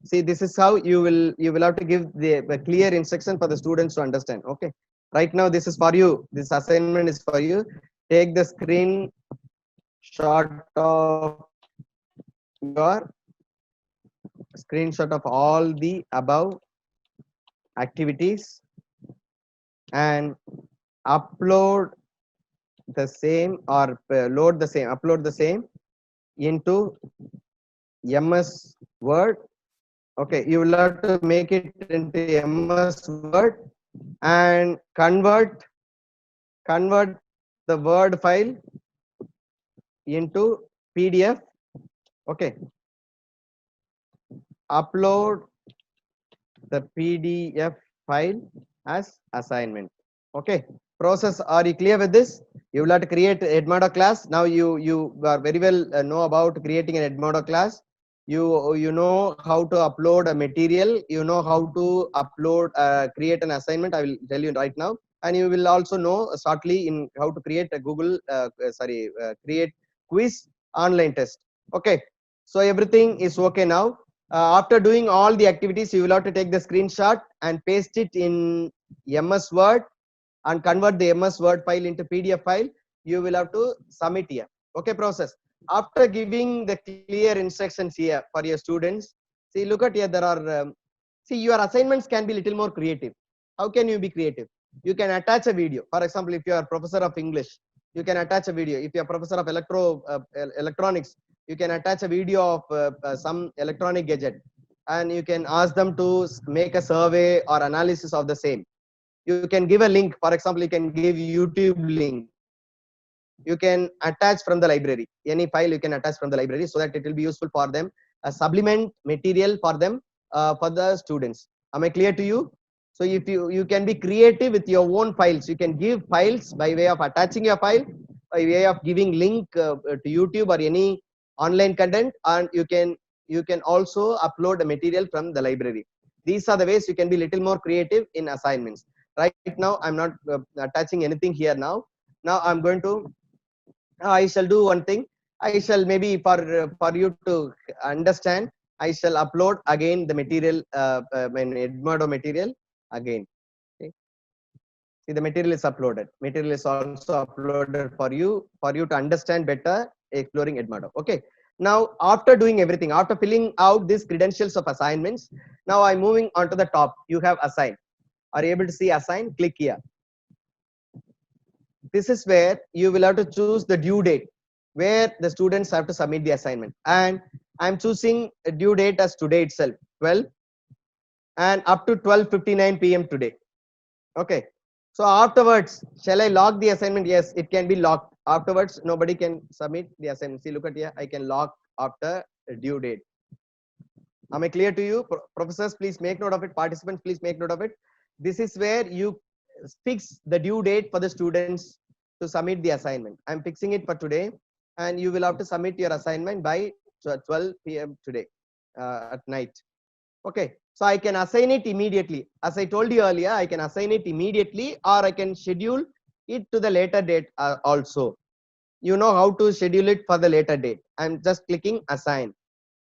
See, this is how you will have to give the clear instruction for the students to understand. Okay, right now this is for you. This assignment is for you. Take the screenshot of all the above activities and upload the same or upload the same into MS Word. Okay, you will have to make it into MS Word and convert the Word file into PDF. Okay, upload the PDF file as assignment. Okay, process. Are you clear with this? You will have to create Edmodo class. Now you are very well know about creating an Edmodo class. You know how to upload a material. You know how to upload create an assignment. I will tell you right now, and you will also know shortly in how to create a create quiz online test. Okay, so everything is okay now. After doing all the activities, you will have to take the screenshot and paste it in MS Word and convert the MS Word file into PDF file. You will have to submit here. Okay, process. After giving the clear instructions here for your students, see, look at here, there are, see, your assignments can be little more creative. How can you be creative? You can attach a video. For example, if you are professor of English, you can attach a video. If you are professor of electronics, you can attach a video of some electronic gadget, and you can ask them to make a survey or analysis of the same. You can give a link. For example, you can give YouTube link. You can attach from the library. Any file you can attach from the library so that it will be useful for them. A supplement material for them, for the students. Am I clear to you? So if you can be creative with your own files. You can give files by way of attaching your file, by way of giving link to YouTube or any online content, and you can also upload a material from the library. These are the ways you can be little more creative in assignments. Right now, I'm not attaching anything here now. Now I'm going to, I shall do one thing. I shall maybe for you to understand, I shall upload again the material, Edmodo material again. Okay. See, the material is uploaded. Material is also uploaded for you to understand better exploring Edmodo. Okay. Now, after doing everything, after filling out these credentials of assignments, now I'm moving on to the top. You have assign. Are you able to see assign? Click here. This is where you will have to choose the due date, where the students have to submit the assignment. And I'm choosing a due date as today itself, 12, and up to 12:59 p.m. today. Okay. So afterwards, shall I lock the assignment? Yes, it can be locked. Afterwards, nobody can submit the assignment. See, look at here. I can lock after the due date. Am I clear to you? Professors, please make note of it. Participants, please make note of it. This is where you fix the due date for the students to submit the assignment. I'm fixing it for today, and you will have to submit your assignment by 12 p.m. today at night. Okay, so I can assign it immediately. As I told you earlier, I can assign it immediately, or I can schedule it to the later date also. You know how to schedule it for the later date. I'm just clicking assign.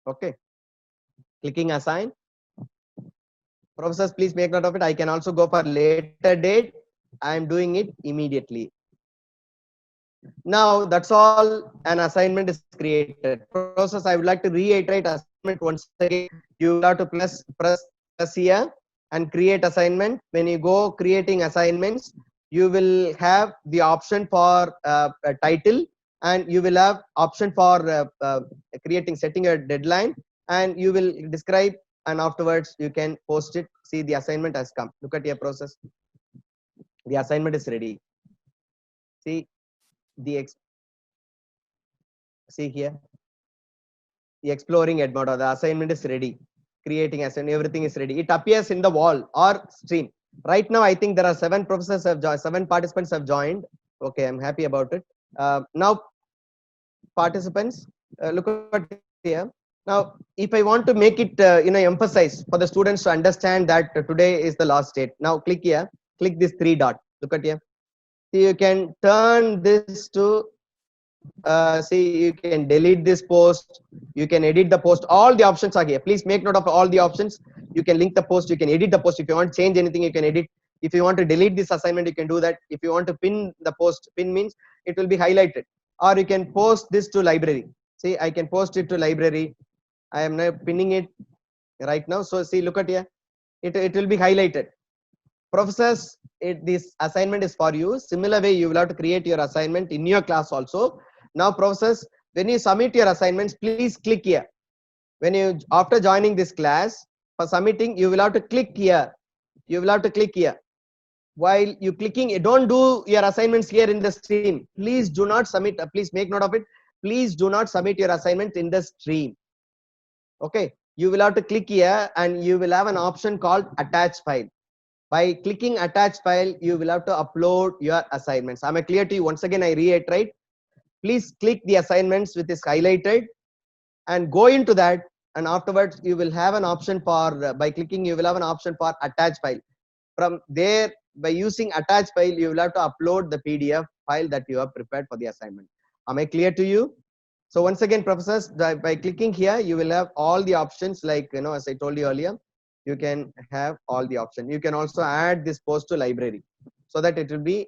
Okay, clicking assign. Professors, please make note of it. I can also go for later date. I am doing it immediately. Now that's all. An assignment is created. Process. I would like to reiterate assignment once again. You have to press here and create assignment. When you go creating assignments, you will have the option for a title, and you will have option for setting a deadline, and you will describe, and afterwards you can post it. See, the assignment has come. Look at your process. The assignment is ready. See see here, the exploring Edmodo. The assignment is ready. Creating assignment, everything is ready. It appears in the wall or stream. Right now, I think there are 7 professors have joined, 7 participants have joined. Okay, I'm happy about it. Now, participants, look at here. Now, if I want to make it, emphasize for the students to understand that today is the last date. Now, click here. Click this 3 dot. Look at here. See, you can turn this to. See, you can delete this post, you can edit the post. All the options are here. Please make note of all the options. You can link the post, you can edit the post. If you want to change anything, you can edit. If you want to delete this assignment, you can do that. If you want to pin the post, pin means it will be highlighted, or you can post this to library. See, I can post it to library. I am now pinning it right now. So see, look at here, it will be highlighted. Professors, this assignment is for you. Similar way, you will have to create your assignment in your class also. Now, professors, when you submit your assignments, please click here. When you, after joining this class, for submitting, you will have to click here. You will have to click here. While you clicking, don't do your assignments here in the stream. Please do not submit. Please make note of it. Please do not submit your assignment in the stream. Okay. You will have to click here and you will have an option called attach file. By clicking attach file, you will have to upload your assignments. Am I clear to you? Once again, I reiterate. Please click the assignments with this highlighted and go into that. And afterwards, you will have an option for, by clicking, you will have an option for attach file. From there, by using attach file, you will have to upload the PDF file that you have prepared for the assignment. Am I clear to you? So once again, professors, by clicking here, you will have all the options, like, as I told you earlier, you can have all the options. You can also add this post to library so that it will be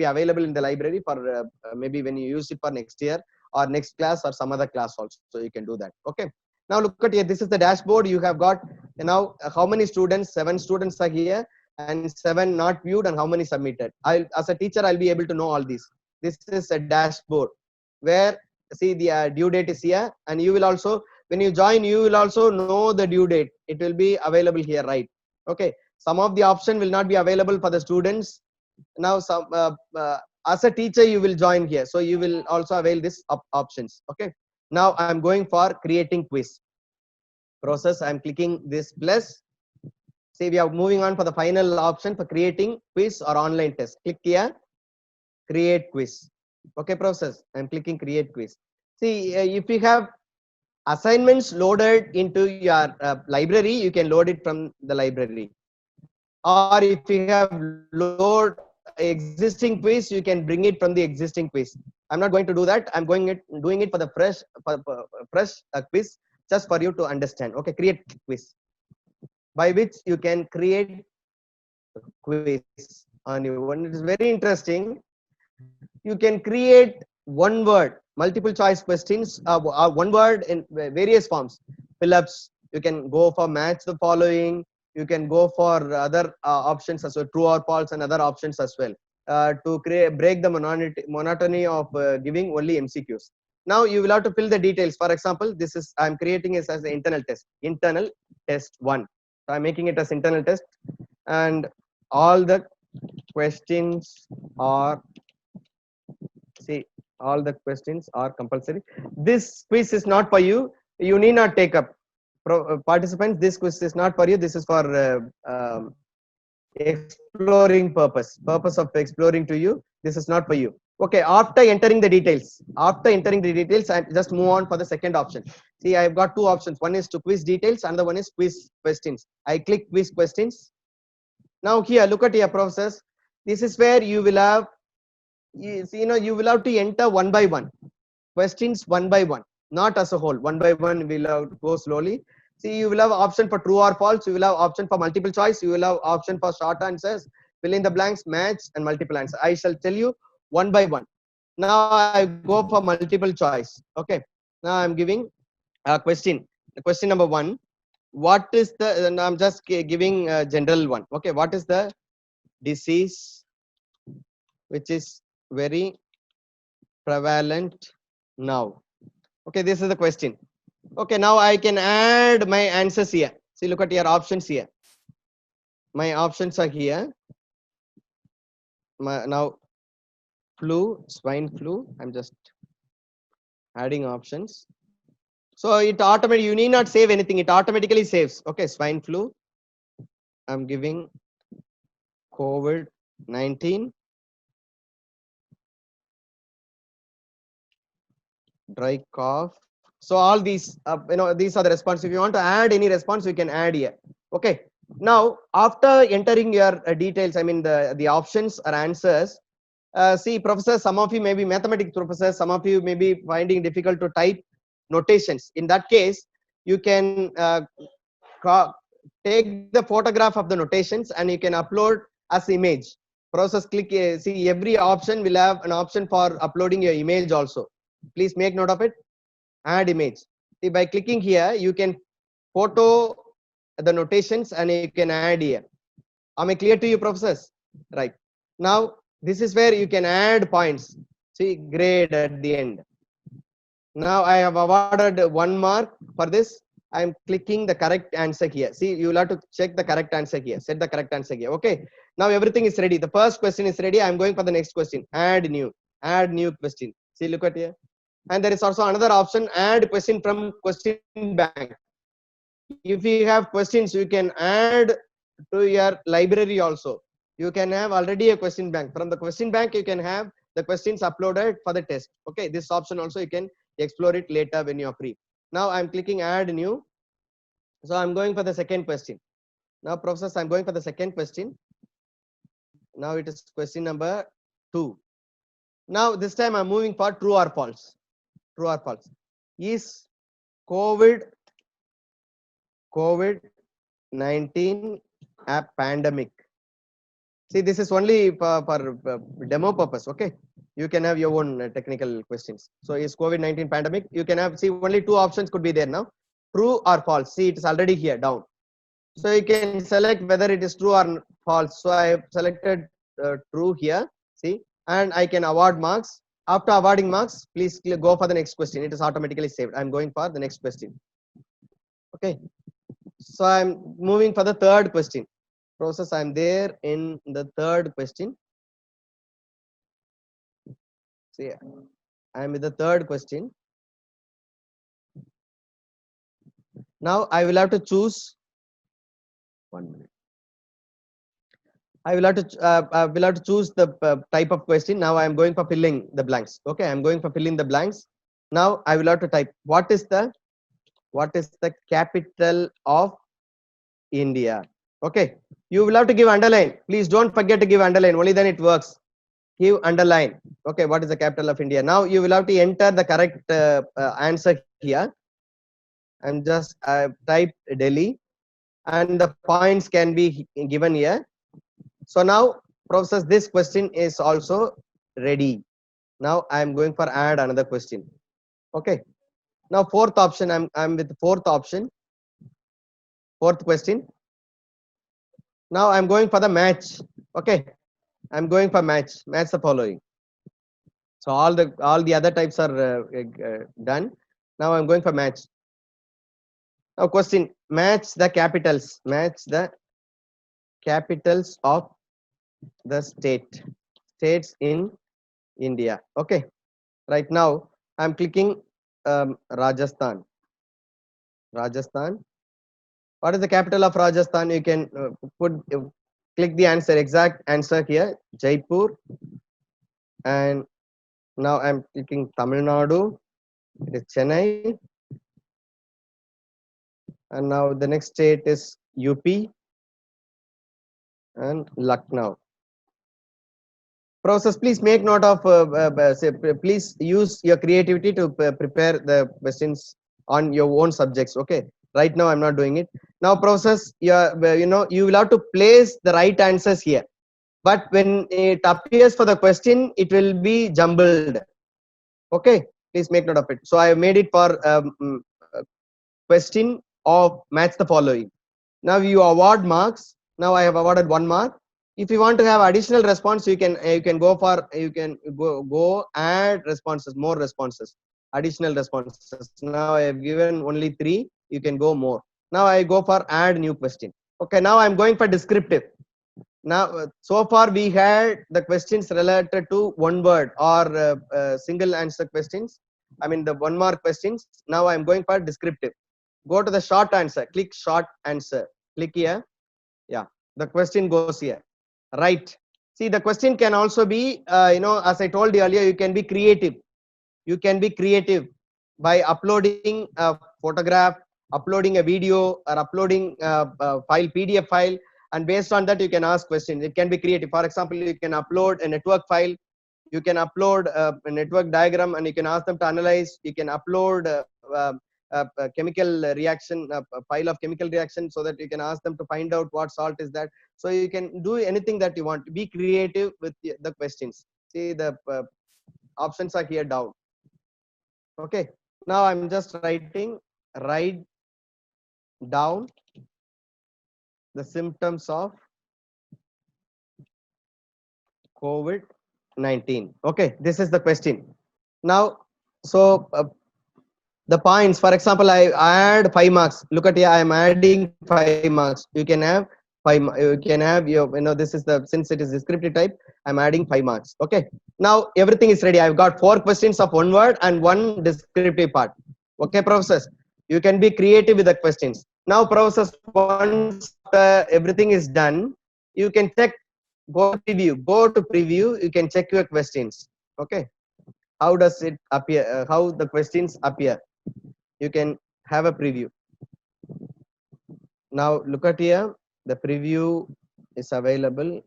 available in the library for maybe when you use it for next year or next class or some other class also. So you can do that. Okay. Now look at here. This is the dashboard. You have got now how many students? 7 students are here and 7 not viewed, and how many submitted. As a teacher, I'll be able to know all these. This is a dashboard where, see, the due date is here, and you will also, when you join, you will also know the due date. It will be available here, right? Okay. Some of the option will not be available for the students. Now, some as a teacher, you will join here, so you will also avail this options. Okay. Now I'm going for creating quiz process. I'm clicking this plus. See, we are moving on for the final option for creating quiz or online test. Click here, create quiz. Okay, process. I'm clicking create quiz. See, if you have assignments loaded into your library, you can load it from the library. Or if you have load existing quiz, you can bring it from the existing quiz. I'm not going to do that. I'm doing it for the fresh quiz, just for you to understand. Okay, create quiz, by which you can create quiz on your one. It is very interesting. You can create one word, multiple choice questions, one word in various forms. Fill-ups. You can go for match the following. You can go for other options as well, true or false, and other options as well, to break the monotony of giving only MCQs. Now you will have to fill the details. For example, this is, I'm creating it as an internal test 1. So I'm making it as internal test, and all the questions are, see, all the questions are compulsory. This quiz is not for you. You need not take up. Participants, this quiz is not for you. This is for exploring purpose of exploring to you. This is not for you. Okay, after entering the details, I just move on for the second option. See, I've got 2 options. One is to quiz details, another one is quiz questions. I click quiz questions. Now here, look at your process. This is where you will have, you will have to enter one by one questions, one by one, not as a whole. One by one, we'll have to go slowly. See, you will have option for true or false. You will have option for multiple choice. You will have option for short answers, fill in the blanks, match, and multiple answers. I shall tell you one by one. Now I go for multiple choice. Okay. Now I'm giving a question. Question number 1. What is the? And I'm just giving a general one. Okay. What is the disease which is very prevalent now? Okay. This is the question. Okay, now I can add my answers here. See, look at your options here. My options are here. Now, flu, swine flu. I'm just adding options. So it automatically, you need not save anything. It automatically saves. Okay, swine flu. I'm giving COVID-19. Dry cough. So all these, these are the response. If you want to add any response, you can add here. Okay. Now, after entering your details, I mean the options or answers. See, professor, some of you may be mathematics professors. Some of you may be finding difficult to type notations. In that case, you can take the photograph of the notations and you can upload as image. Process click. See, every option will have an option for uploading your image also. Please make note of it. Add image. See, by clicking here, you can photo the notations and you can add here. Am I clear to you, professors? Right. Now, this is where you can add points. See, grade at the end. Now I have awarded 1 mark for this. I'm clicking the correct answer here. See, you will have to check the correct answer here. Set the correct answer here. Okay. Now everything is ready. The first question is ready. I'm going for the next question. Add new. Add new question. See, look at here. And there is also another option. Add question from question bank. If you have questions, you can add to your library also. You can have already a question bank. From the question bank, you can have the questions uploaded for the test. Okay. This option also you can explore it later when you are free. Now I'm clicking add new. So I'm going for the second question. Now professors, I'm going for the second question. Now it is question number 2. Now this time I'm moving for true or false. True or false. Is COVID-19 a pandemic? See, this is only for demo purpose. Okay. You can have your own technical questions. So is COVID-19 pandemic? You can have, see, only 2 options could be there now. True or false. See, it is already here down. So you can select whether it is true or false. So I have selected true here. See, and I can award marks. After awarding marks, please go for the next question. It is automatically saved. I'm going for the next question. Okay. So I'm moving for the third question. Process, I'm there in the third question. See, I'm with the third question. Now I will have to choose 1 minute. I will have to choose the type of question. Now I am going for filling the blanks. Okay, I'm going for filling the blanks. Now I will have to type what is the capital of India. Okay, you will have to give underline. Please don't forget to give underline. Only then it works. Give underline. Okay, what is the capital of India? Now you will have to enter the correct answer here. And just type Delhi, and the points can be given here. So now professors, this question is also ready. Now I am going for add another question. Okay. Now fourth option, I'm with fourth option. Fourth question. Now I'm going for the match. Okay. I'm going for match. Match the following. So all the other types are done. Now I'm going for match. Now question, match the capitals. Match the capitals of the states in India. Okay. Right now I'm clicking Rajasthan. Rajasthan. What is the capital of Rajasthan? You can click the answer, exact answer here, Jaipur. And now I'm clicking Tamil Nadu. It is Chennai. And now the next state is UP and Lucknow. Process, please make note of, please use your creativity to prepare the questions on your own subjects. Okay. Right now I'm not doing it. Now process, you will have to place the right answers here. But when it appears for the question, it will be jumbled. Okay. Please make note of it. So I have made it for question of match the following. Now you award marks. Now I have awarded 1 mark. If you want to have additional response, you can go add responses, more responses, additional responses. Now I have given only 3. You can go more. Now I go for add new question. Okay. Now I'm going for descriptive. Now so far we had the questions related to one word or single answer questions. I mean the 1 mark questions. Now I'm going for descriptive. Go to the short answer. Click short answer. Click here. Yeah. The question goes here. Right. See, the question can also be, as I told you earlier, you can be creative. You can be creative by uploading a photograph, uploading a video, or uploading a file, PDF file, and based on that you can ask questions. It can be creative. For example, you can upload a network file, you can upload a network diagram, and you can ask them to analyze. You can upload a chemical reaction, a file of chemical reaction, so that you can ask them to find out what salt is that. So you can do anything that you want. Be creative with the questions. See, the options are here down. Okay. Now I'm just writing, write down the symptoms of COVID-19. Okay, this is the question. Now, so the points, for example, I add 5 marks. Look at here, I am adding 5 marks. You can have you can have your, this is the, since it is descriptive type, I'm adding 5 marks. Okay, now everything is ready. I've got 4 questions of 1 word and 1 descriptive part. Okay, professors, you can be creative with the questions. Now, professors, once everything is done, you can check, go to preview, you can check your questions. Okay, how does it appear, how the questions appear? You can have a preview. Now look at here, the preview is available.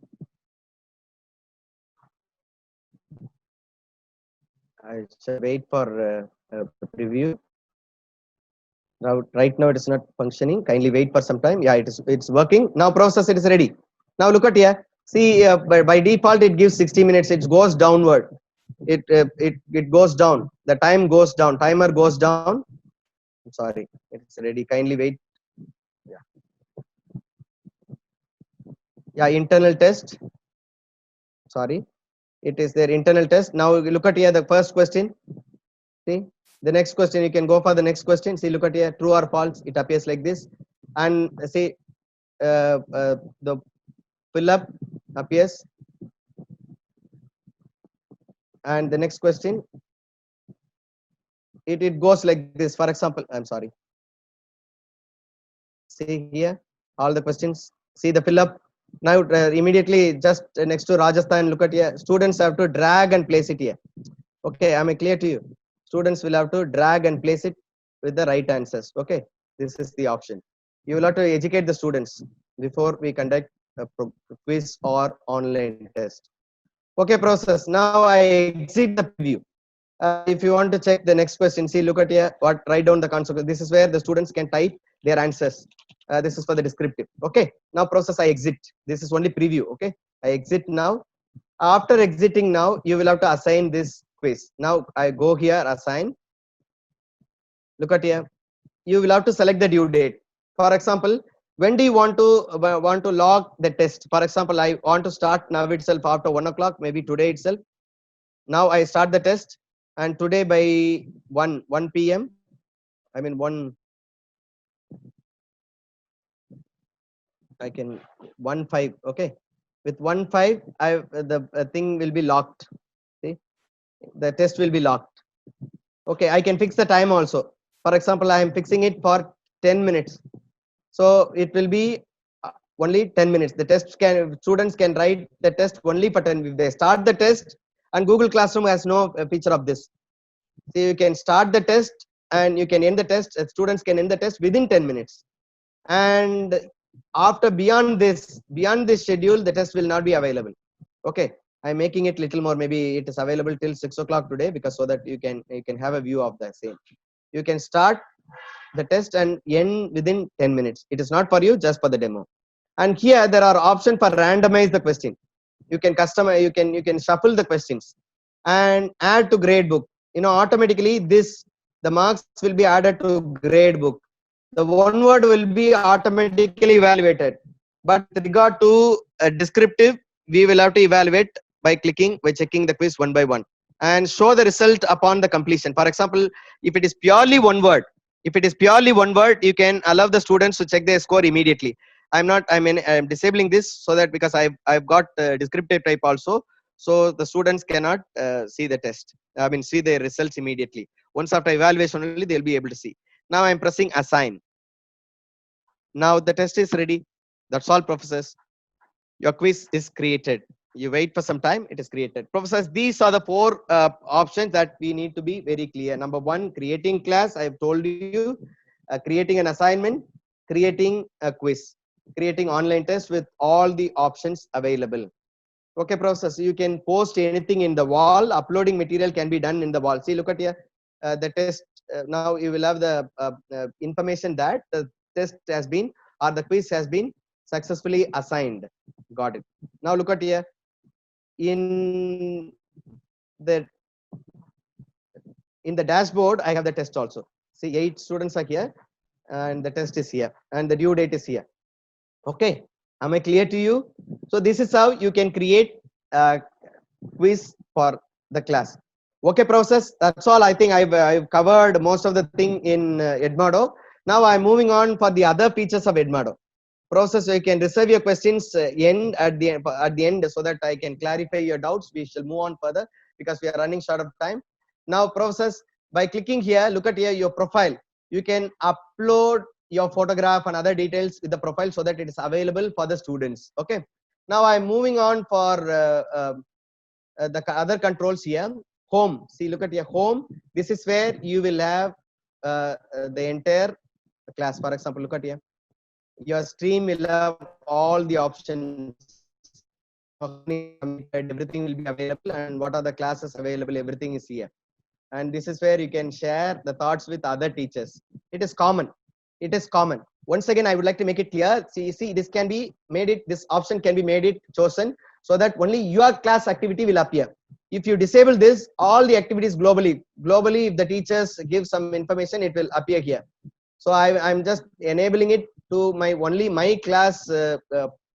I shall wait for preview. Now, right now it is not functioning. Kindly wait for some time. Yeah, it's working. Now process, it is ready. Now look at here. See, by default it gives 60 minutes. It goes downward. It goes down. The time goes down. Timer goes down. I'm sorry, it's ready. Kindly wait. Yeah, internal test. Sorry, it is their internal test. Now look at here, the first question. See, the next question, you can go for the next question. See, look at here, true or false. It appears like this. And see, the fill up appears. And the next question, it goes like this. For example, I'm sorry. See here, all the questions. See the fill up. Now immediately just next to Rajasthan, look at here. Students have to drag and place it here. Okay, am I clear to you? Students will have to drag and place it with the right answers. Okay, this is the option. You will have to educate the students before we conduct a quiz or online test. Okay, process. Now I exit the preview. If you want to check the next question, see, look at here, write down the consequence. This is where the students can type their answers. This is for the descriptive. Okay, now process, I exit. This is only preview. Okay, I exit now. After exiting now, you will have to assign this quiz. Now I go here, assign. Look at here. You will have to select the due date. For example, when do you want to log the test? For example, I want to start now itself after 1 o'clock, maybe today itself. Now I start the test, and today by 1 p.m. I mean 1. I can 1:05. Okay, with 1:05, the thing will be locked. See, the test will be locked. Okay, I can fix the time also. For example, I am fixing it for 10 minutes. So it will be only 10 minutes. The students can write the test only for 10. If they start the test, and Google Classroom has no feature of this. So you can start the test and you can end the test. Students can end the test within 10 minutes. And after beyond this schedule, the test will not be available. Okay, I'm making it little more. Maybe it is available till 6 o'clock today, because so that you can have a view of the same. You can start the test and end within 10 minutes. It is not for you, just for the demo. And here there are options for randomize the question. You can customize, you can shuffle the questions and add to gradebook. Automatically the marks will be added to gradebook. The 1 word will be automatically evaluated, but with regard to a descriptive, we will have to evaluate by checking the quiz 1 by 1 and show the result upon the completion. For example, if it is purely 1 word, you can allow the students to check their score immediately. I'm disabling this so that, because I've got descriptive type also, so the students cannot see the test. See the results immediately. Once after evaluation only they'll be able to see. Now I'm pressing assign. Now the test is ready. That's all, professors. Your quiz is created. You wait for some time, it is created. Professors, these are the 4 options that we need to be very clear. Number 1, creating class. I've told you, creating an assignment, creating a quiz, creating online test with all the options available. Okay, professors, you can post anything in the wall. Uploading material can be done in the wall. See, look at here, the test. Now you will have the information that the test has been, or the quiz has been successfully assigned. Got it. Now look at here. In the dashboard, I have the test also. See, 8 students are here, and the test is here, and the due date is here. Okay, am I clear to you? So this is how you can create quiz for the class. Okay, process. That's all. I think I've covered most of the thing in Edmodo. Now I'm moving on for the other features of Edmodo. Process, you can reserve your questions at the end so that I can clarify your doubts. We shall move on further because we are running short of time. Now, process, by clicking here, look at here your profile. You can upload your photograph and other details with the profile so that it is available for the students. Okay. Now I'm moving on for the other controls here. Home. See, look at your home. This is where you will have the entire class. For example, look at here. Your stream will have all the options. Everything will be available, and what are the classes available? Everything is here. And this is where you can share the thoughts with other teachers. It is common. It is common. Once again, I would like to make it clear. See, this can be made it. This option can be made it chosen so that only your class activity will appear. If you disable this, all the activities globally, if the teachers give some information, it will appear here. So I'm just enabling it to only my class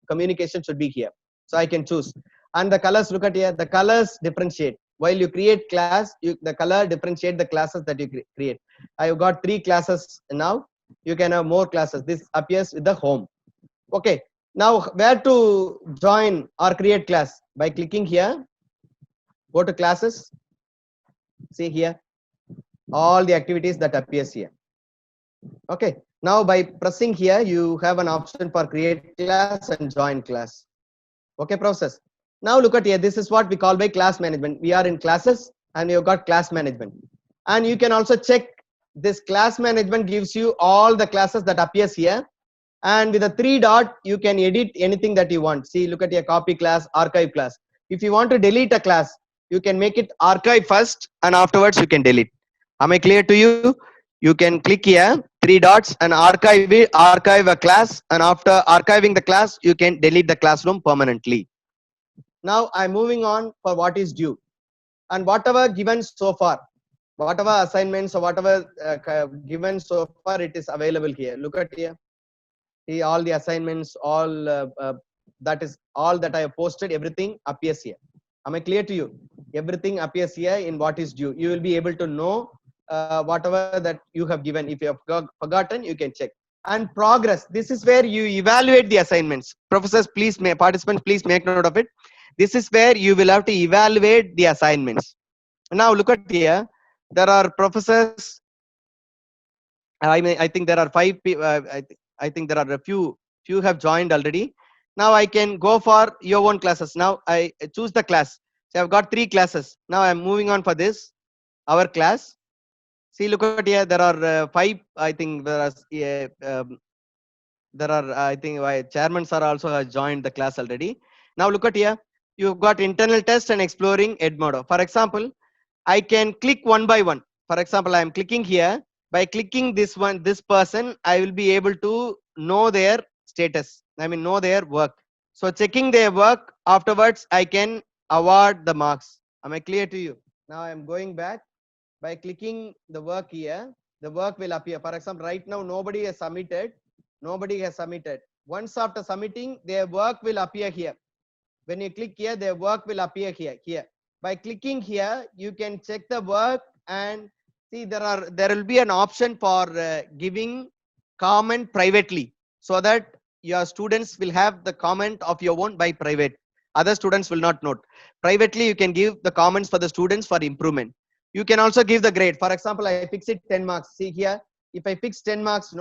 communication should be here. So I can choose. And the colors, look at here, the colors differentiate. While you create class, the color differentiate the classes that you create. I've got 3 classes now. You can have more classes. This appears with the home. Okay. Now where to join or create class? By clicking here, go to classes. See here, all the activities that appears here. Okay. Now by pressing here, you have an option for create class and join class. Okay, process. Now look at here. This is what we call by class management. We are in classes and we have got class management. And you can also check this class management gives you all the classes that appears here. And with a 3 dot, you can edit anything that you want. See, look at your copy class, archive class. If you want to delete a class, you can make it archive first and afterwards you can delete. Am I clear to you? You can click here, 3 dots, and archive a class, and after archiving the class, you can delete the classroom permanently. Now I'm moving on for what is due, and whatever given so far, whatever assignments or whatever given so far, it is available here. Look at here. See, all the assignments, all that is all that I have posted, everything appears here. Am I clear to you? Everything appears here in what is due. You will be able to know whatever that you have given. If you have forgotten, you can check. And progress, this is where you evaluate the assignments. Professors, please, participants, please make note of it. This is where you will have to evaluate the assignments. Now look at here. There are professors. I think there are 5 people. I think there are a few have joined already. Now I can go for your own classes. Now I choose the class. So I've got 3 classes. Now I'm moving on for this, our class. See, look at here. There are 5. I think there are. I think chairmen are also joined the class already. Now look at here. You've got internal test and exploring Edmodo. For example, I can click one by one. For example, I am clicking here. By clicking this person, I will be able to know their status. I mean, know their work. So checking their work, afterwards, I can award the marks. Am I clear to you? Now I am going back. By clicking the work here, the work will appear. For example, right now, nobody has submitted. Nobody has submitted. Once after submitting, their work will appear here. When you click here, their work will appear here. By clicking here, you can check the work and see there will be an option for giving comment privately, so that your students will have the comment of your own by private. Other students will not note. Privately, you can give the comments for the students for improvement. You can also give the grade. For example, I fix it 10 marks. See here, if I fix 10 marks,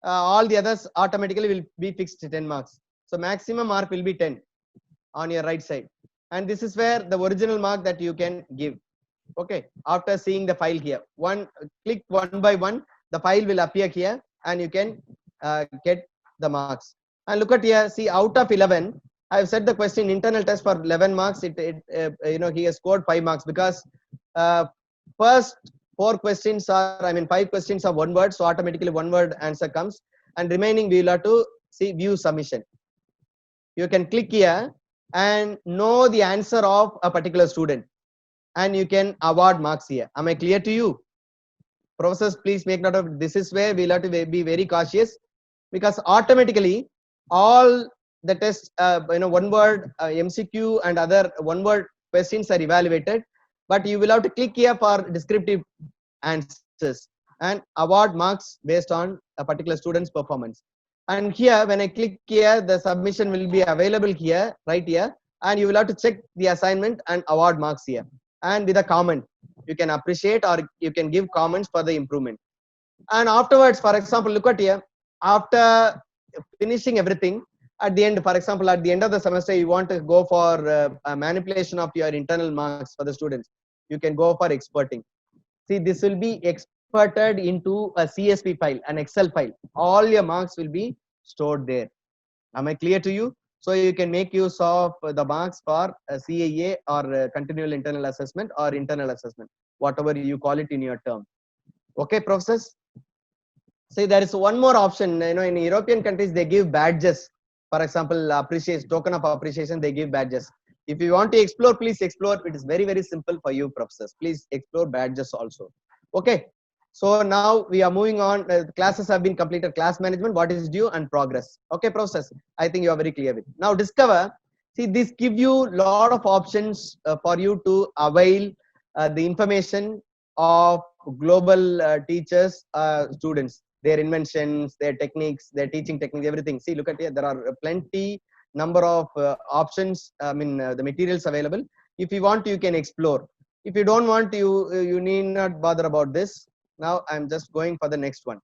all the others automatically will be fixed 10 marks. So maximum mark will be 10 on your right side. And this is where the original mark that you can give. Okay, after seeing the file here, click one by one, the file will appear here and you can get the marks. And look at here, see, out of 11, I have set the question internal test for 11 marks. He has scored 5 marks because first 4 questions are, 5 questions are one word, so automatically one word answer comes, and remaining we will have to see view submission. You can click here and know the answer of a particular student, and you can award marks here. Am I clear to you? Professors, please make note of this. Is where we'll have to be very cautious, because automatically all the tests, one word MCQ and other one word questions are evaluated, but you will have to click here for descriptive answers and award marks based on a particular student's performance. And here, when I click here, the submission will be available here, right here, and you will have to check the assignment and award marks here. And with a comment, you can appreciate or you can give comments for the improvement. And afterwards, for example, look at here, after finishing everything, at the end, for example, at the end of the semester, you want to go for a manipulation of your internal marks for the students. You can go for exporting. See, this will be exported into a CSV file, an Excel file. All your marks will be stored there. Am I clear to you? So you can make use of the marks for a CAA or continual internal assessment or internal assessment, whatever you call it in your term. Okay, professors? See, there is one more option. You know, in European countries, they give badges. For example, appreciation, token of appreciation, they give badges. If you want to explore, please explore. It is very, very simple for you, professors. Please explore badges also. Okay. So now we are moving on. Classes have been completed. Class management, what is due, and progress. Okay, professors. I think you are very clear with. Now discover. See, this give you lot of options for you to avail the information of global teachers, students, their inventions, their techniques, their teaching techniques, everything. See, look at here. There are plenty number of options. I mean, the materials available. If you want, you can explore. If you don't want, you need not bother about this. Now I'm just going for the next one.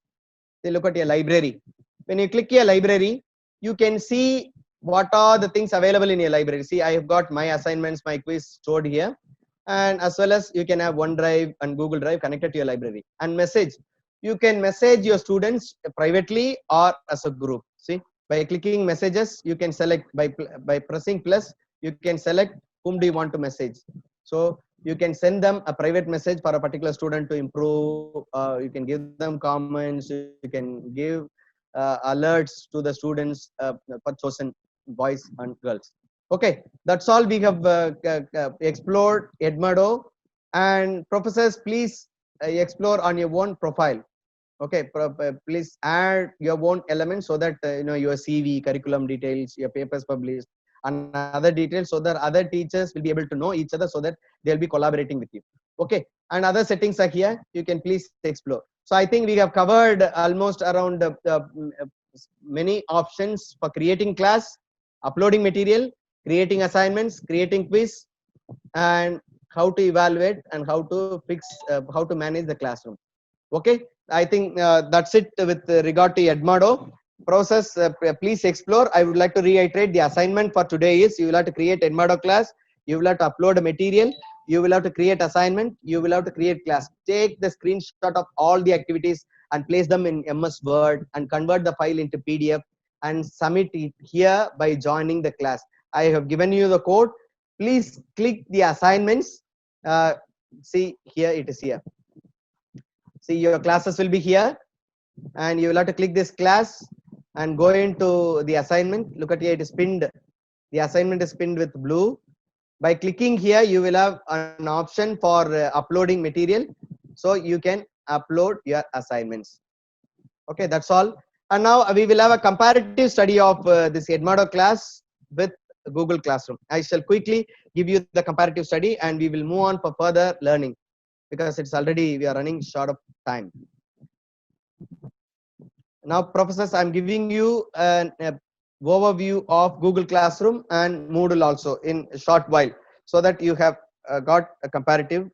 See, look at your library. When you click your library, you can see what are the things available in your library. See, I have got my assignments, my quiz stored here, and as well as you can have OneDrive and Google Drive connected to your library. And message, you can message your students privately or as a group. See, by clicking messages, you can select by pressing plus, you can select whom do you want to message. So you can send them a private message for a particular student to improve. You can give them comments. You can give alerts to the students for chosen boys and girls. Okay, that's all we have explored Edmodo. And professors, please explore on your own profile. Okay, please add your own elements so that you know your CV, curriculum details, your papers published, and other details, so that other teachers will be able to know each other, so that they'll be collaborating with you. Okay, and other settings are here. You can please explore. So I think we have covered almost around many options for creating class, uploading material, creating assignments, creating quiz, and how to evaluate and how to fix, how to manage the classroom. Okay, I think that's it with regard to Edmodo. Process, please explore. I would like to reiterate the assignment for today is you will have to create Edmodo class, you will have to upload a material, you will have to create assignment, you will have to create class. Take the screenshot of all the activities and place them in MS Word and convert the file into PDF and submit it here by joining the class. I have given you the code. Please click the assignments. See, here it is here. See, your classes will be here, and you will have to click this class and go into the assignment. Look at here, it is pinned. The assignment is pinned with blue. By clicking here, you will have an option for uploading material, so you can upload your assignments. Okay, that's all. And now we will have a comparative study of this Edmodo class with Google Classroom. I shall quickly give you the comparative study, and we will move on for further learning, because it's already, we are running short of time. Now, professors, I'm giving you an overview of Google Classroom and Moodle also in a short while, so that you have got a comparative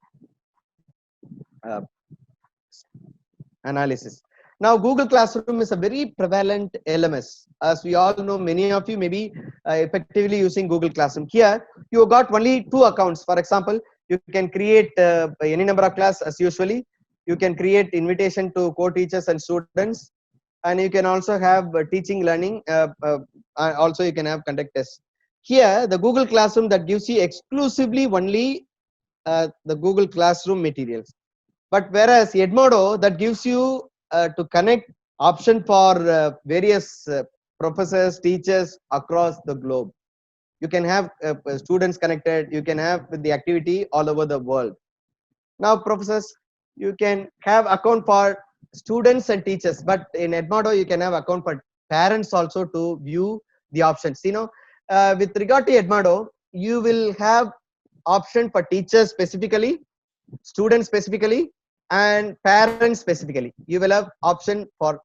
analysis. Now, Google Classroom is a very prevalent LMS. As we all know, many of you may be effectively using Google Classroom. Here, you got only 2 accounts. For example, you can create any number of class as usually. You can create invitation to co-teachers and students, and you can also have teaching, learning. Also, you can have conduct tests. Here, the Google Classroom that gives you exclusively only the Google Classroom materials. But whereas Edmodo that gives you to connect option for various professors, teachers across the globe. You can have students connected. You can have the activity all over the world. Now, professors, you can have account for students and teachers, but in Edmodo you can have account for parents also to view the options. You know, with regard to Edmodo, you will have option for teachers specifically, students specifically, and parents specifically. You will have option for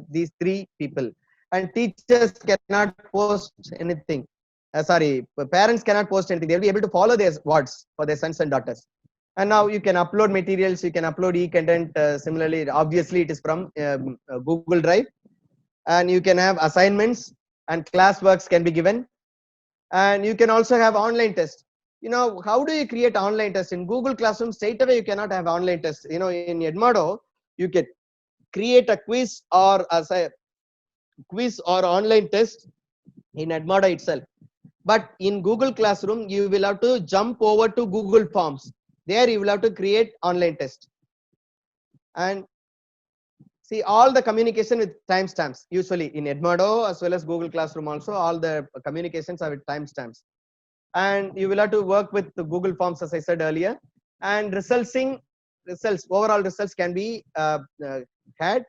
these three people, and teachers cannot post anything. Sorry, parents cannot post anything. They'll be able to follow their words for their sons and daughters. And now you can upload materials, you can upload e-content. Similarly, obviously it is from Google Drive, and you can have assignments and classworks can be given, and you can also have online tests. How do you create online tests in Google Classroom? Straight away you cannot have online tests. In Edmodo you can create a quiz or online test in Edmodo itself, but in Google Classroom you will have to jump over to Google Forms. There you will have to create online test, and see all the communication with timestamps. Usually in Edmodo as well as Google Classroom also, all the communications are with timestamps. And you will have to work with the Google Forms, as I said earlier. And overall results can be had.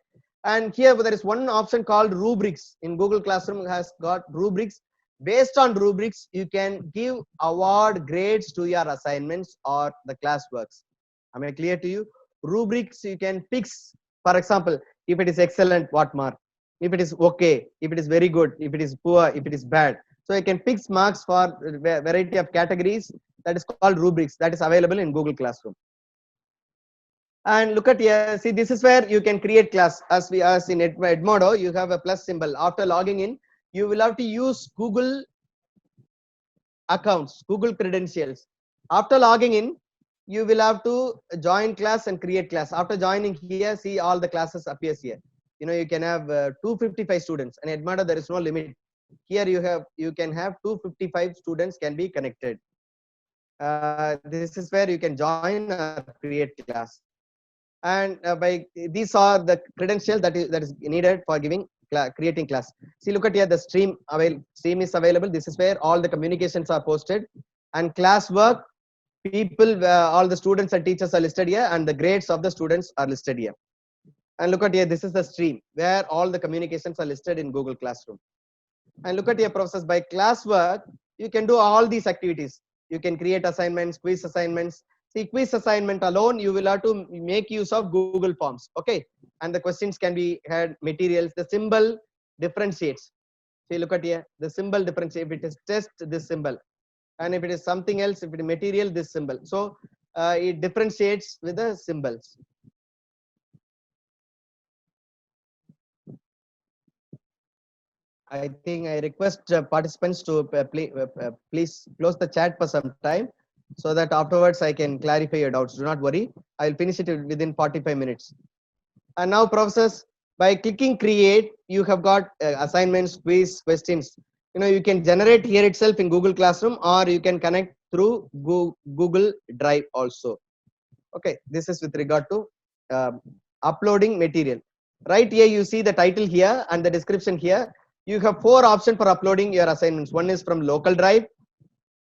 And here there is one option called rubrics. In Google Classroom has got rubrics. Based on rubrics, you can give award grades to your assignments or the classworks. Am I clear to you? Rubrics you can fix. For example, if it is excellent, what mark? If it is okay, if it is very good, if it is poor, if it is bad. So you can fix marks for variety of categories. That is called rubrics. That is available in Google Classroom. And look at here. See, this is where you can create class. As in Edmodo, you have a plus symbol. After logging in, you will have to use Google accounts, Google credentials. After logging in, you will have to join class and create class. After joining here, see all the classes appears here. You can have 255 students, and Edmodo there is no limit. Here you can have 255 students can be connected. This is where you can join or create class, and by these are the credentials that is needed for creating class. See, look at here, the stream is available. This is where all the communications are posted, and classwork people, all the students and teachers are listed here, and the grades of the students are listed here. And look at here, this is the stream where all the communications are listed in Google Classroom. And look at your process. By classwork, you can do all these activities. You can create assignments, quiz assignments. See, quiz assignment alone, you will have to make use of Google Forms. Okay. And the questions can be had materials. The symbol differentiates. See, look at here. The symbol differentiates. If it is test, this symbol. And if it is something else, if it is material, this symbol. So it differentiates with the symbols. I think I request participants to please close the chat for some time, so that afterwards I can clarify your doubts. Do not worry. I will finish it within 45 minutes. And now, professors, by clicking create, you have got assignments, quiz, questions. You can generate here itself in Google Classroom, or you can connect through Google Drive also. Okay, this is with regard to uploading material. Right here, you see the title here and the description here. You have 4 options for uploading your assignments. One is from local drive,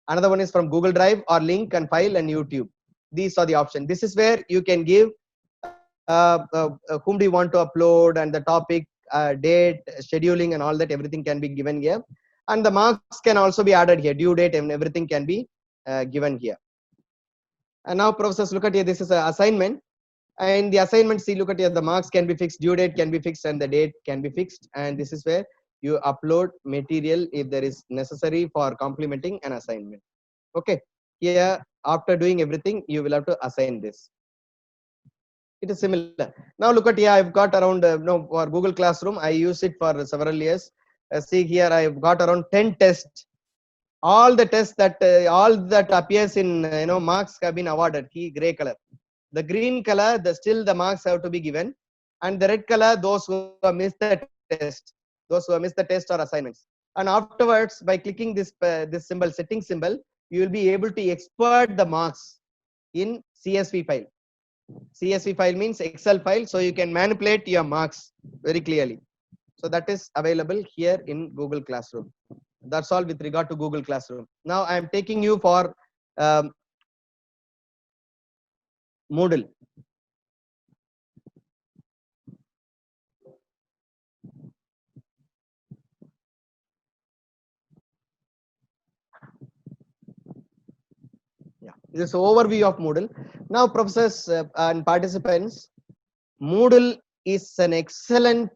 another one is from Google Drive, or link and file and YouTube. These are the options. This is where you can give whom do you want to upload, and the topic, date, scheduling, and all that. Everything can be given here, and the marks can also be added here. Due date and everything can be given here. And now, professors, look at here. This is an assignment. And the assignment, see, look at here. The marks can be fixed, due date can be fixed, and the date can be fixed. And this is where you upload material if there is necessary for complementing an assignment. Okay. Here, after doing everything, you will have to assign this. It is similar. Now look at here. I've got around for Google Classroom. I use it for several years. See here, I've got around 10 tests. All the tests that all that appears in marks have been awarded. Gray color. The green color, still the marks have to be given, and the red color, those who have missed the test, or assignments. And afterwards, by clicking this symbol, setting symbol, you will be able to export the marks in CSV file. CSV file means Excel file, so you can manipulate your marks very clearly. So that is available here in Google Classroom. That's all with regard to Google Classroom. Now I am taking you for Moodle. Yeah. This overview of Moodle. Now, professors and participants, Moodle is an excellent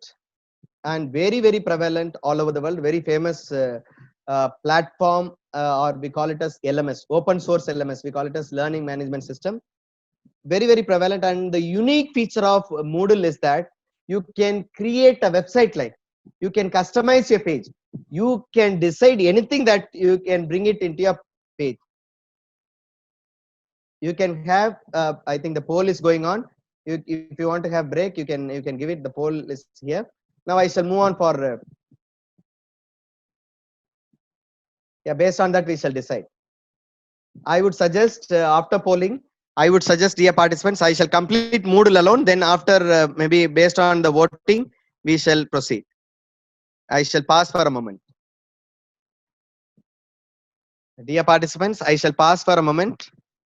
and very prevalent all over the world, very famous platform, or we call it as LMS, open source LMS. We call it as learning management system. Very prevalent, and the unique feature of Moodle is that you can create a website, like you can customize your page, you can decide anything that you can bring it into your page. You can have I think the poll is going on. If you want to have break, you can give it. The poll is here. Now I shall move on for yeah, based on that we shall decide. I would suggest after polling, I would suggest, dear participants, I shall complete Moodle alone. Then after maybe based on the voting, we shall proceed. I shall pause for a moment. Dear participants, I shall pause for a moment.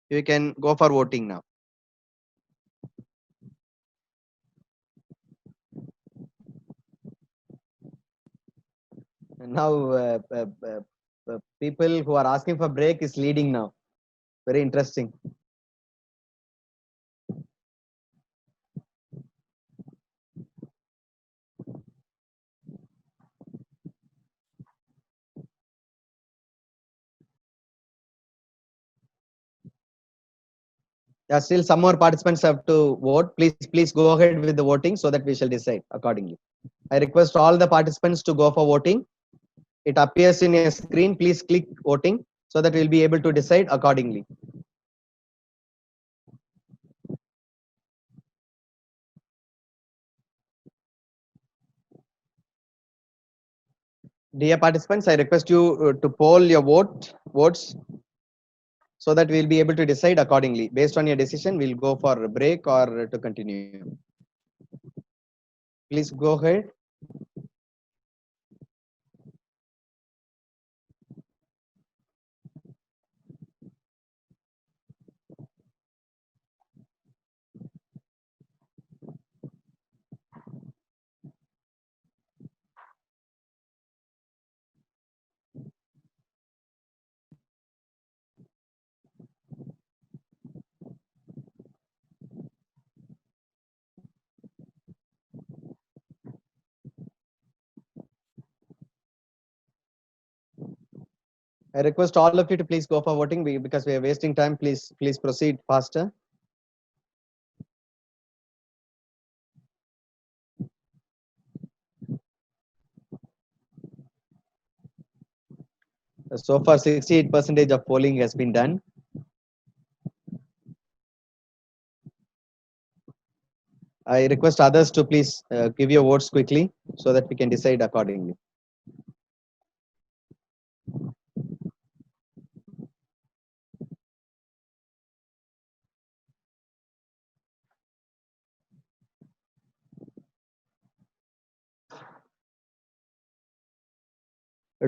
You can go for voting now. Now people who are asking for break is leading now. Very interesting. Yeah, still some more participants have to vote. Please go ahead with the voting so that we shall decide accordingly. I request all the participants to go for voting. It appears in your screen. Please click voting so that we'll be able to decide accordingly. Dear participants, I request you to poll your votes so that we'll be able to decide accordingly. Based on your decision, we'll go for a break or to continue. Please go ahead. I request all of you to please go for voting because we are wasting time. Please proceed faster. So far, 68% of polling has been done. I request others to please give your votes quickly so that we can decide accordingly.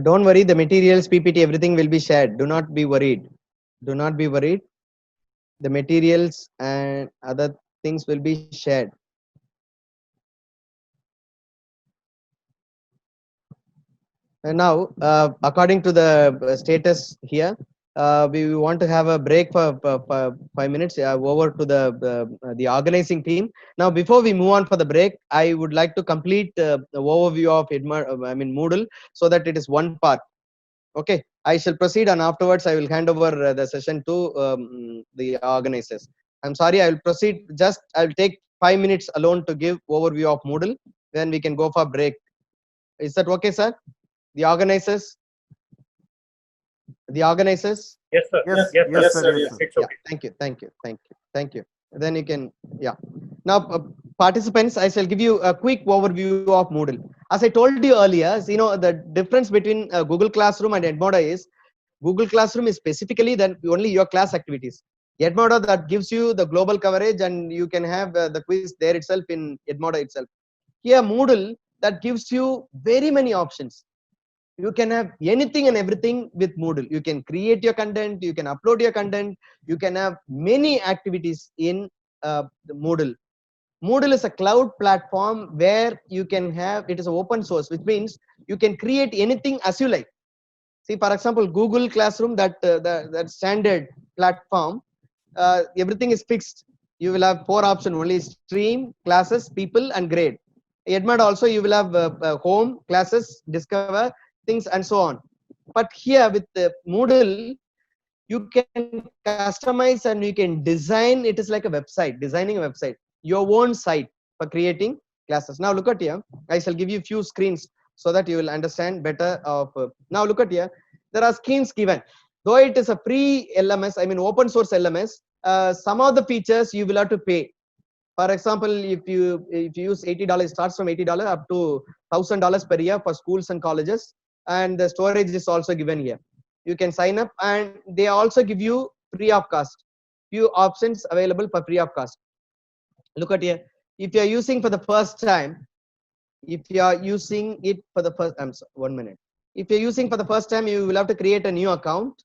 Don't worry, the materials, PPT, everything will be shared. Do not be worried. Do not be worried. The materials and other things will be shared. And now, according to the status here, we want to have a break for 5 minutes over to the organizing team. Now, before we move on for the break, I would like to complete the overview of Moodle so that it is one part. Okay, I shall proceed, and afterwards I will hand over the session to the organizers. I'm sorry, I will proceed. I will take 5 minutes alone to give overview of Moodle. Then we can go for break. Is that okay, sir? The organizers. Yes, sir. Yes, sir. It's Yeah, okay. thank you. Then you can, yeah. Now, participants, I shall give you a quick overview of Moodle. As I told you earlier, the difference between Google Classroom and Edmodo is Google Classroom is specifically then only your class activities. Edmodo, that gives you the global coverage, and you can have the quiz there itself in Edmodo itself. Here, Moodle, that gives you very many options. You can have anything and everything with Moodle. You can create your content, you can upload your content, you can have many activities in Moodle. Moodle is a cloud platform where you can have, it is open source, which means you can create anything as you like. See, for example, Google Classroom, that standard platform, everything is fixed. You will have 4 options only: stream, classes, people, and grade. Edmod also you will have home, classes, discover, things, and so on. But here with the Moodle, you can customize and you can design. It is like a website, designing a website, your own site for creating classes. Now look at here. I shall give you few screens so that you will understand better. Now look at here. There are screens given. Though it is a free LMS, I mean open source LMS, some of the features you will have to pay. For example, if you use $80, starts from $80 up to $1,000 per year for schools and colleges, and the storage is also given here. You can sign up, and they also give you free of cost. Few options available for free of cost. Look at here. If you are using for the first time, if you are using it for the first, I'm sorry, 1 minute. If you're using for the first time, you will have to create a new account.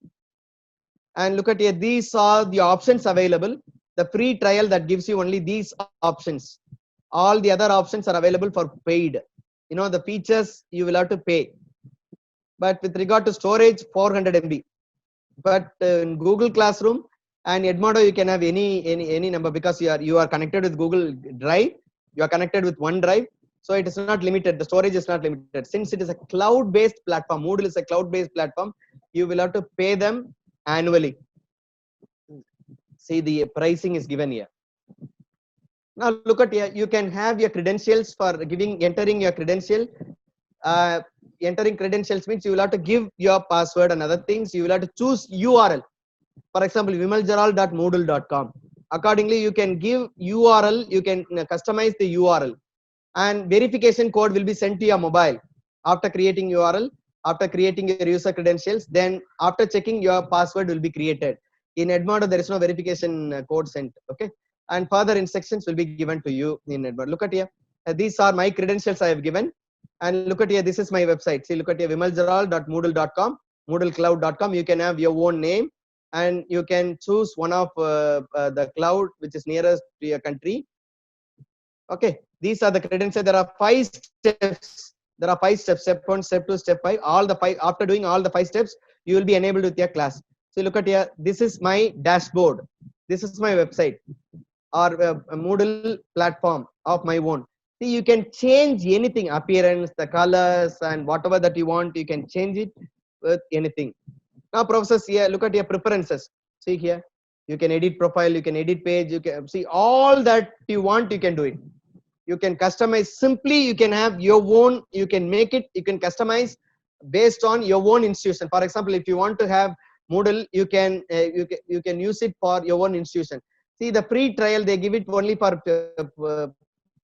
And look at here. These are the options available. The free trial that gives you only these options. All the other options are available for paid. You know, the features you will have to pay. But with regard to storage, 400 MB. But in Google Classroom and Edmodo, you can have any number, because you are connected with Google Drive. You are connected with OneDrive. So it is not limited. The storage is not limited. Since it is a cloud-based platform, Moodle is a cloud-based platform, you will have to pay them annually. See, the pricing is given here. Now look at here. You can have your credentials for entering your credential. Entering credentials means you will have to give your password and other things. You will have to choose URL. For example, vimaljaral.moodle.com. Accordingly, you can give URL. You can customize the URL, and verification code will be sent to your mobile after creating URL, after creating your user credentials. Then after checking, your password will be created. In Edmodo, there is no verification code sent. Okay, and further instructions will be given to you in Edmodo. Look at here. These are my credentials I have given. And look at here. This is my website. See, look at here. vimaljaral.moodle.com, moodlecloud.com. You can have your own name, and you can choose one of the cloud which is nearest to your country. Okay, these are the credentials. There are 5 steps. There are 5 steps: step 1, step 2, step 5. All the 5. After doing all the 5 steps, you will be enabled with your class. So look at here. This is my dashboard. This is my website, or a Moodle platform of my own. See, you can change anything, appearance, the colors, and whatever that you want. You can change it with anything. Now, professors, here, look at your preferences. See here. You can edit profile. You can edit page. You can see all that you want. You can do it. You can customize simply. You can have your own. You can make it. You can customize based on your own institution. For example, if you want to have Moodle, you can use it for your own institution. See, the free trial, they give it only for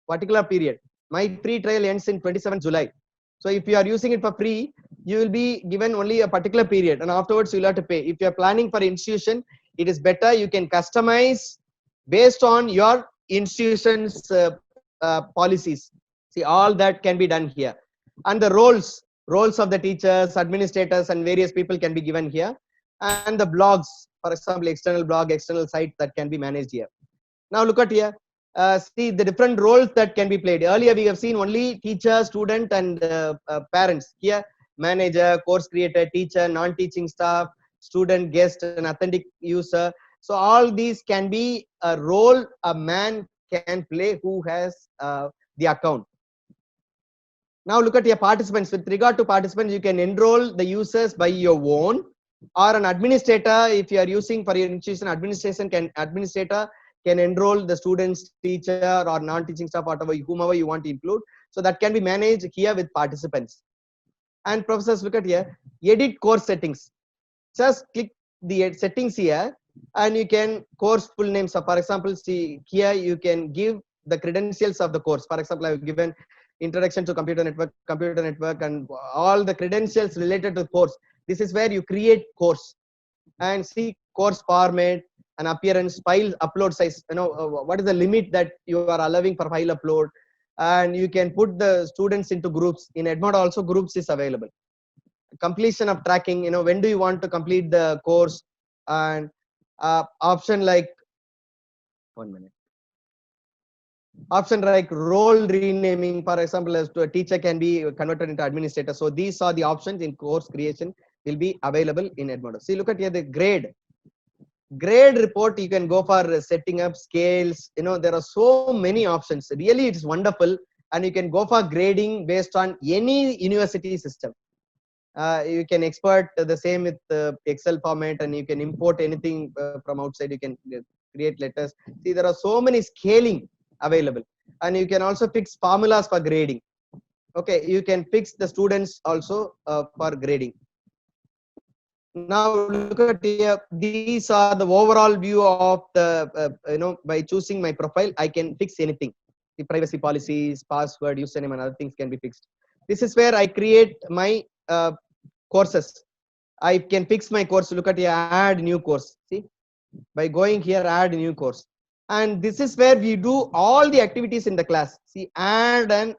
particular period. My free trial ends in 27 July. So if you are using it for free, you will be given only a particular period, and afterwards you will have to pay. If you are planning for institution, it is better you can customize based on your institution's policies. See, all that can be done here. And the roles of the teachers, administrators, and various people can be given here. And the blogs, for example, external blog, external site, that can be managed here. Now look at here. See the different roles that can be played. Earlier we have seen only teacher, student, and parents. Here, manager, course creator, teacher, non-teaching staff, student, guest, and authentic user. So all these can be a role a man can play who has the account. Now look at your participants. With regard to participants, you can enroll the users by your own, or an administrator. If you are using for your institution, administrator can enroll the students, teacher, or non-teaching staff, whatever, whomever you want to include. So that can be managed here with participants. And professors, look at here. Edit course settings. Just click the settings here, and you can course full name. So for example, see here you can give the credentials of the course. For example, I have given introduction to computer network, and all the credentials related to the course. This is where you create course, and see course format and appearance, file upload size. You know what is the limit that you are allowing for file upload, and you can put the students into groups. In Edmodo also groups is available. Completion of tracking. You know, when do you want to complete the course, and option like 1 minute. Option like role renaming, for example, as to a teacher can be converted into administrator. So these are the options in course creation will be available in Edmodo. See, look at here the grade. Grade report, you can go for setting up scales. There are so many options. Really, it's wonderful. And you can go for grading based on any university system. You can export the same with Excel format, and you can import anything from outside. You can create letters. See, there are so many scaling available, and you can also fix formulas for grading. Okay, you can fix the students also for grading. Now look at here. These are the overall view of the by choosing my profile, I can fix anything. The privacy policies, password, username, and other things can be fixed. This is where I create my courses. I can fix my course. Look at here, add new course. See, by going here, add new course. And this is where we do all the activities in the class. See, add and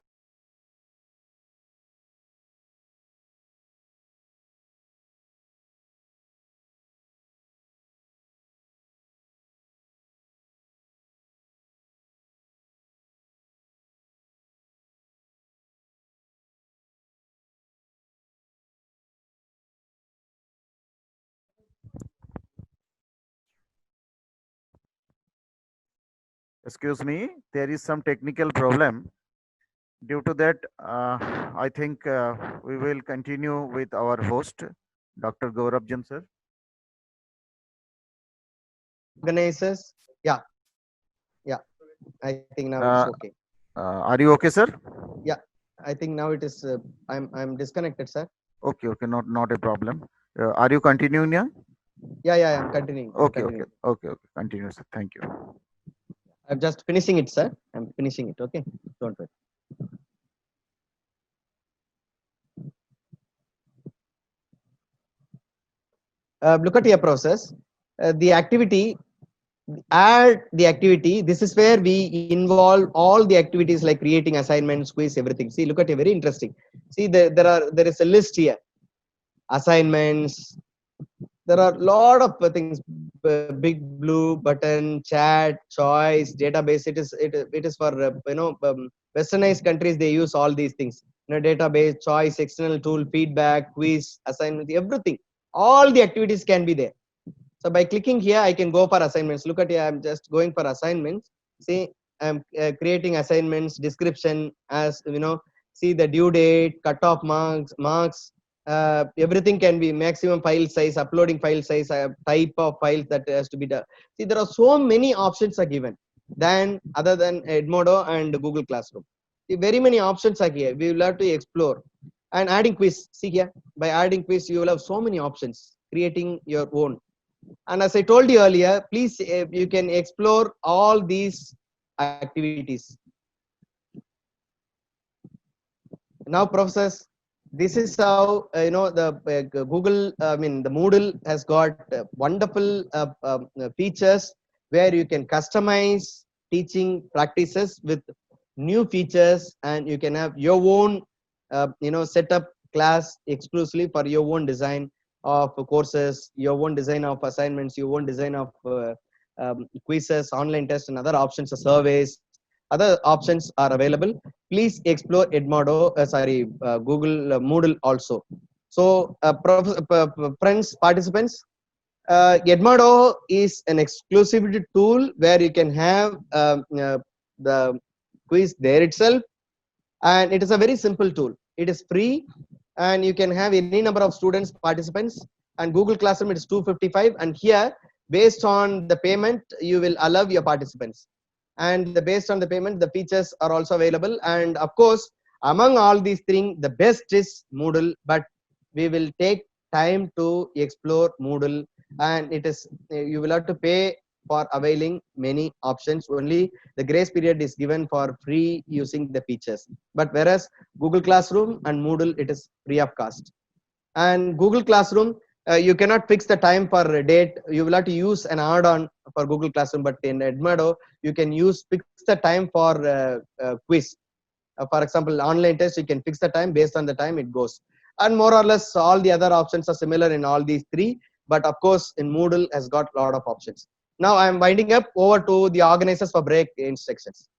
Excuse me, there is some technical problem. Due to that, I think we will continue with our host, Dr. Gaurav Jan, sir. organizers. Yeah. I think now it's okay. Are you okay, sir? Yeah, I think now it is. I'm disconnected, sir. Okay, not a problem. Are you continuing now? Yeah, I'm continuing. Okay, continue, sir. Thank you. I'm just finishing it, sir. I'm finishing it. Okay, don't worry. Look at your process. The activity, add the activity. This is where we involve all the activities like creating assignments, quiz, everything. See, look at it, very interesting. See, there is a list here. Assignments. There are a lot of things. Big blue button, chat, choice, database. It is for westernized countries. They use all these things. Database, choice, external tool, feedback, quiz, assignment, everything. All the activities can be there. So by clicking here, I can go for assignments. Look at here, I'm just going for assignments. See, I'm creating assignments, description, as see the due date, cutoff marks, everything can be maximum file size, uploading file size, type of files that has to be done. See, there are so many options are given than other than Edmodo and Google Classroom. See, very many options are here. We will have to explore. And adding quiz. See here, by adding quiz, you will have so many options, creating your own. And as I told you earlier, please, you can explore all these activities. Now, professors, this is how the Google, the Moodle has got wonderful features where you can customize teaching practices with new features, and you can have your own set up class exclusively for your own design of courses, your own design of assignments, your own design of quizzes, online tests, and other options of surveys. Other options are available. Please explore Edmodo, Google Moodle also. So, friends, participants, Edmodo is an exclusivity tool where you can have the quiz there itself, and it is a very simple tool. It is free, and you can have any number of students, participants. And Google Classroom, it is 255, and here, based on the payment, you will allow your participants. And based on the payment, the features are also available. And of course, among all these things, the best is Moodle, but we will take time to explore Moodle, and it is, you will have to pay for availing many options. Only the grace period is given for free using the features. But whereas Google Classroom and Moodle, it is free of cost. And Google Classroom, you cannot fix the time for a date. You will have to use an add-on for Google Classroom, but in Edmodo, you can fix the time for quiz. For example, online test, you can fix the time. Based on the time, it goes. And more or less, all the other options are similar in all these three. But of course, in Moodle has got a lot of options. Now I am winding up. Over to the organizers for break instructions.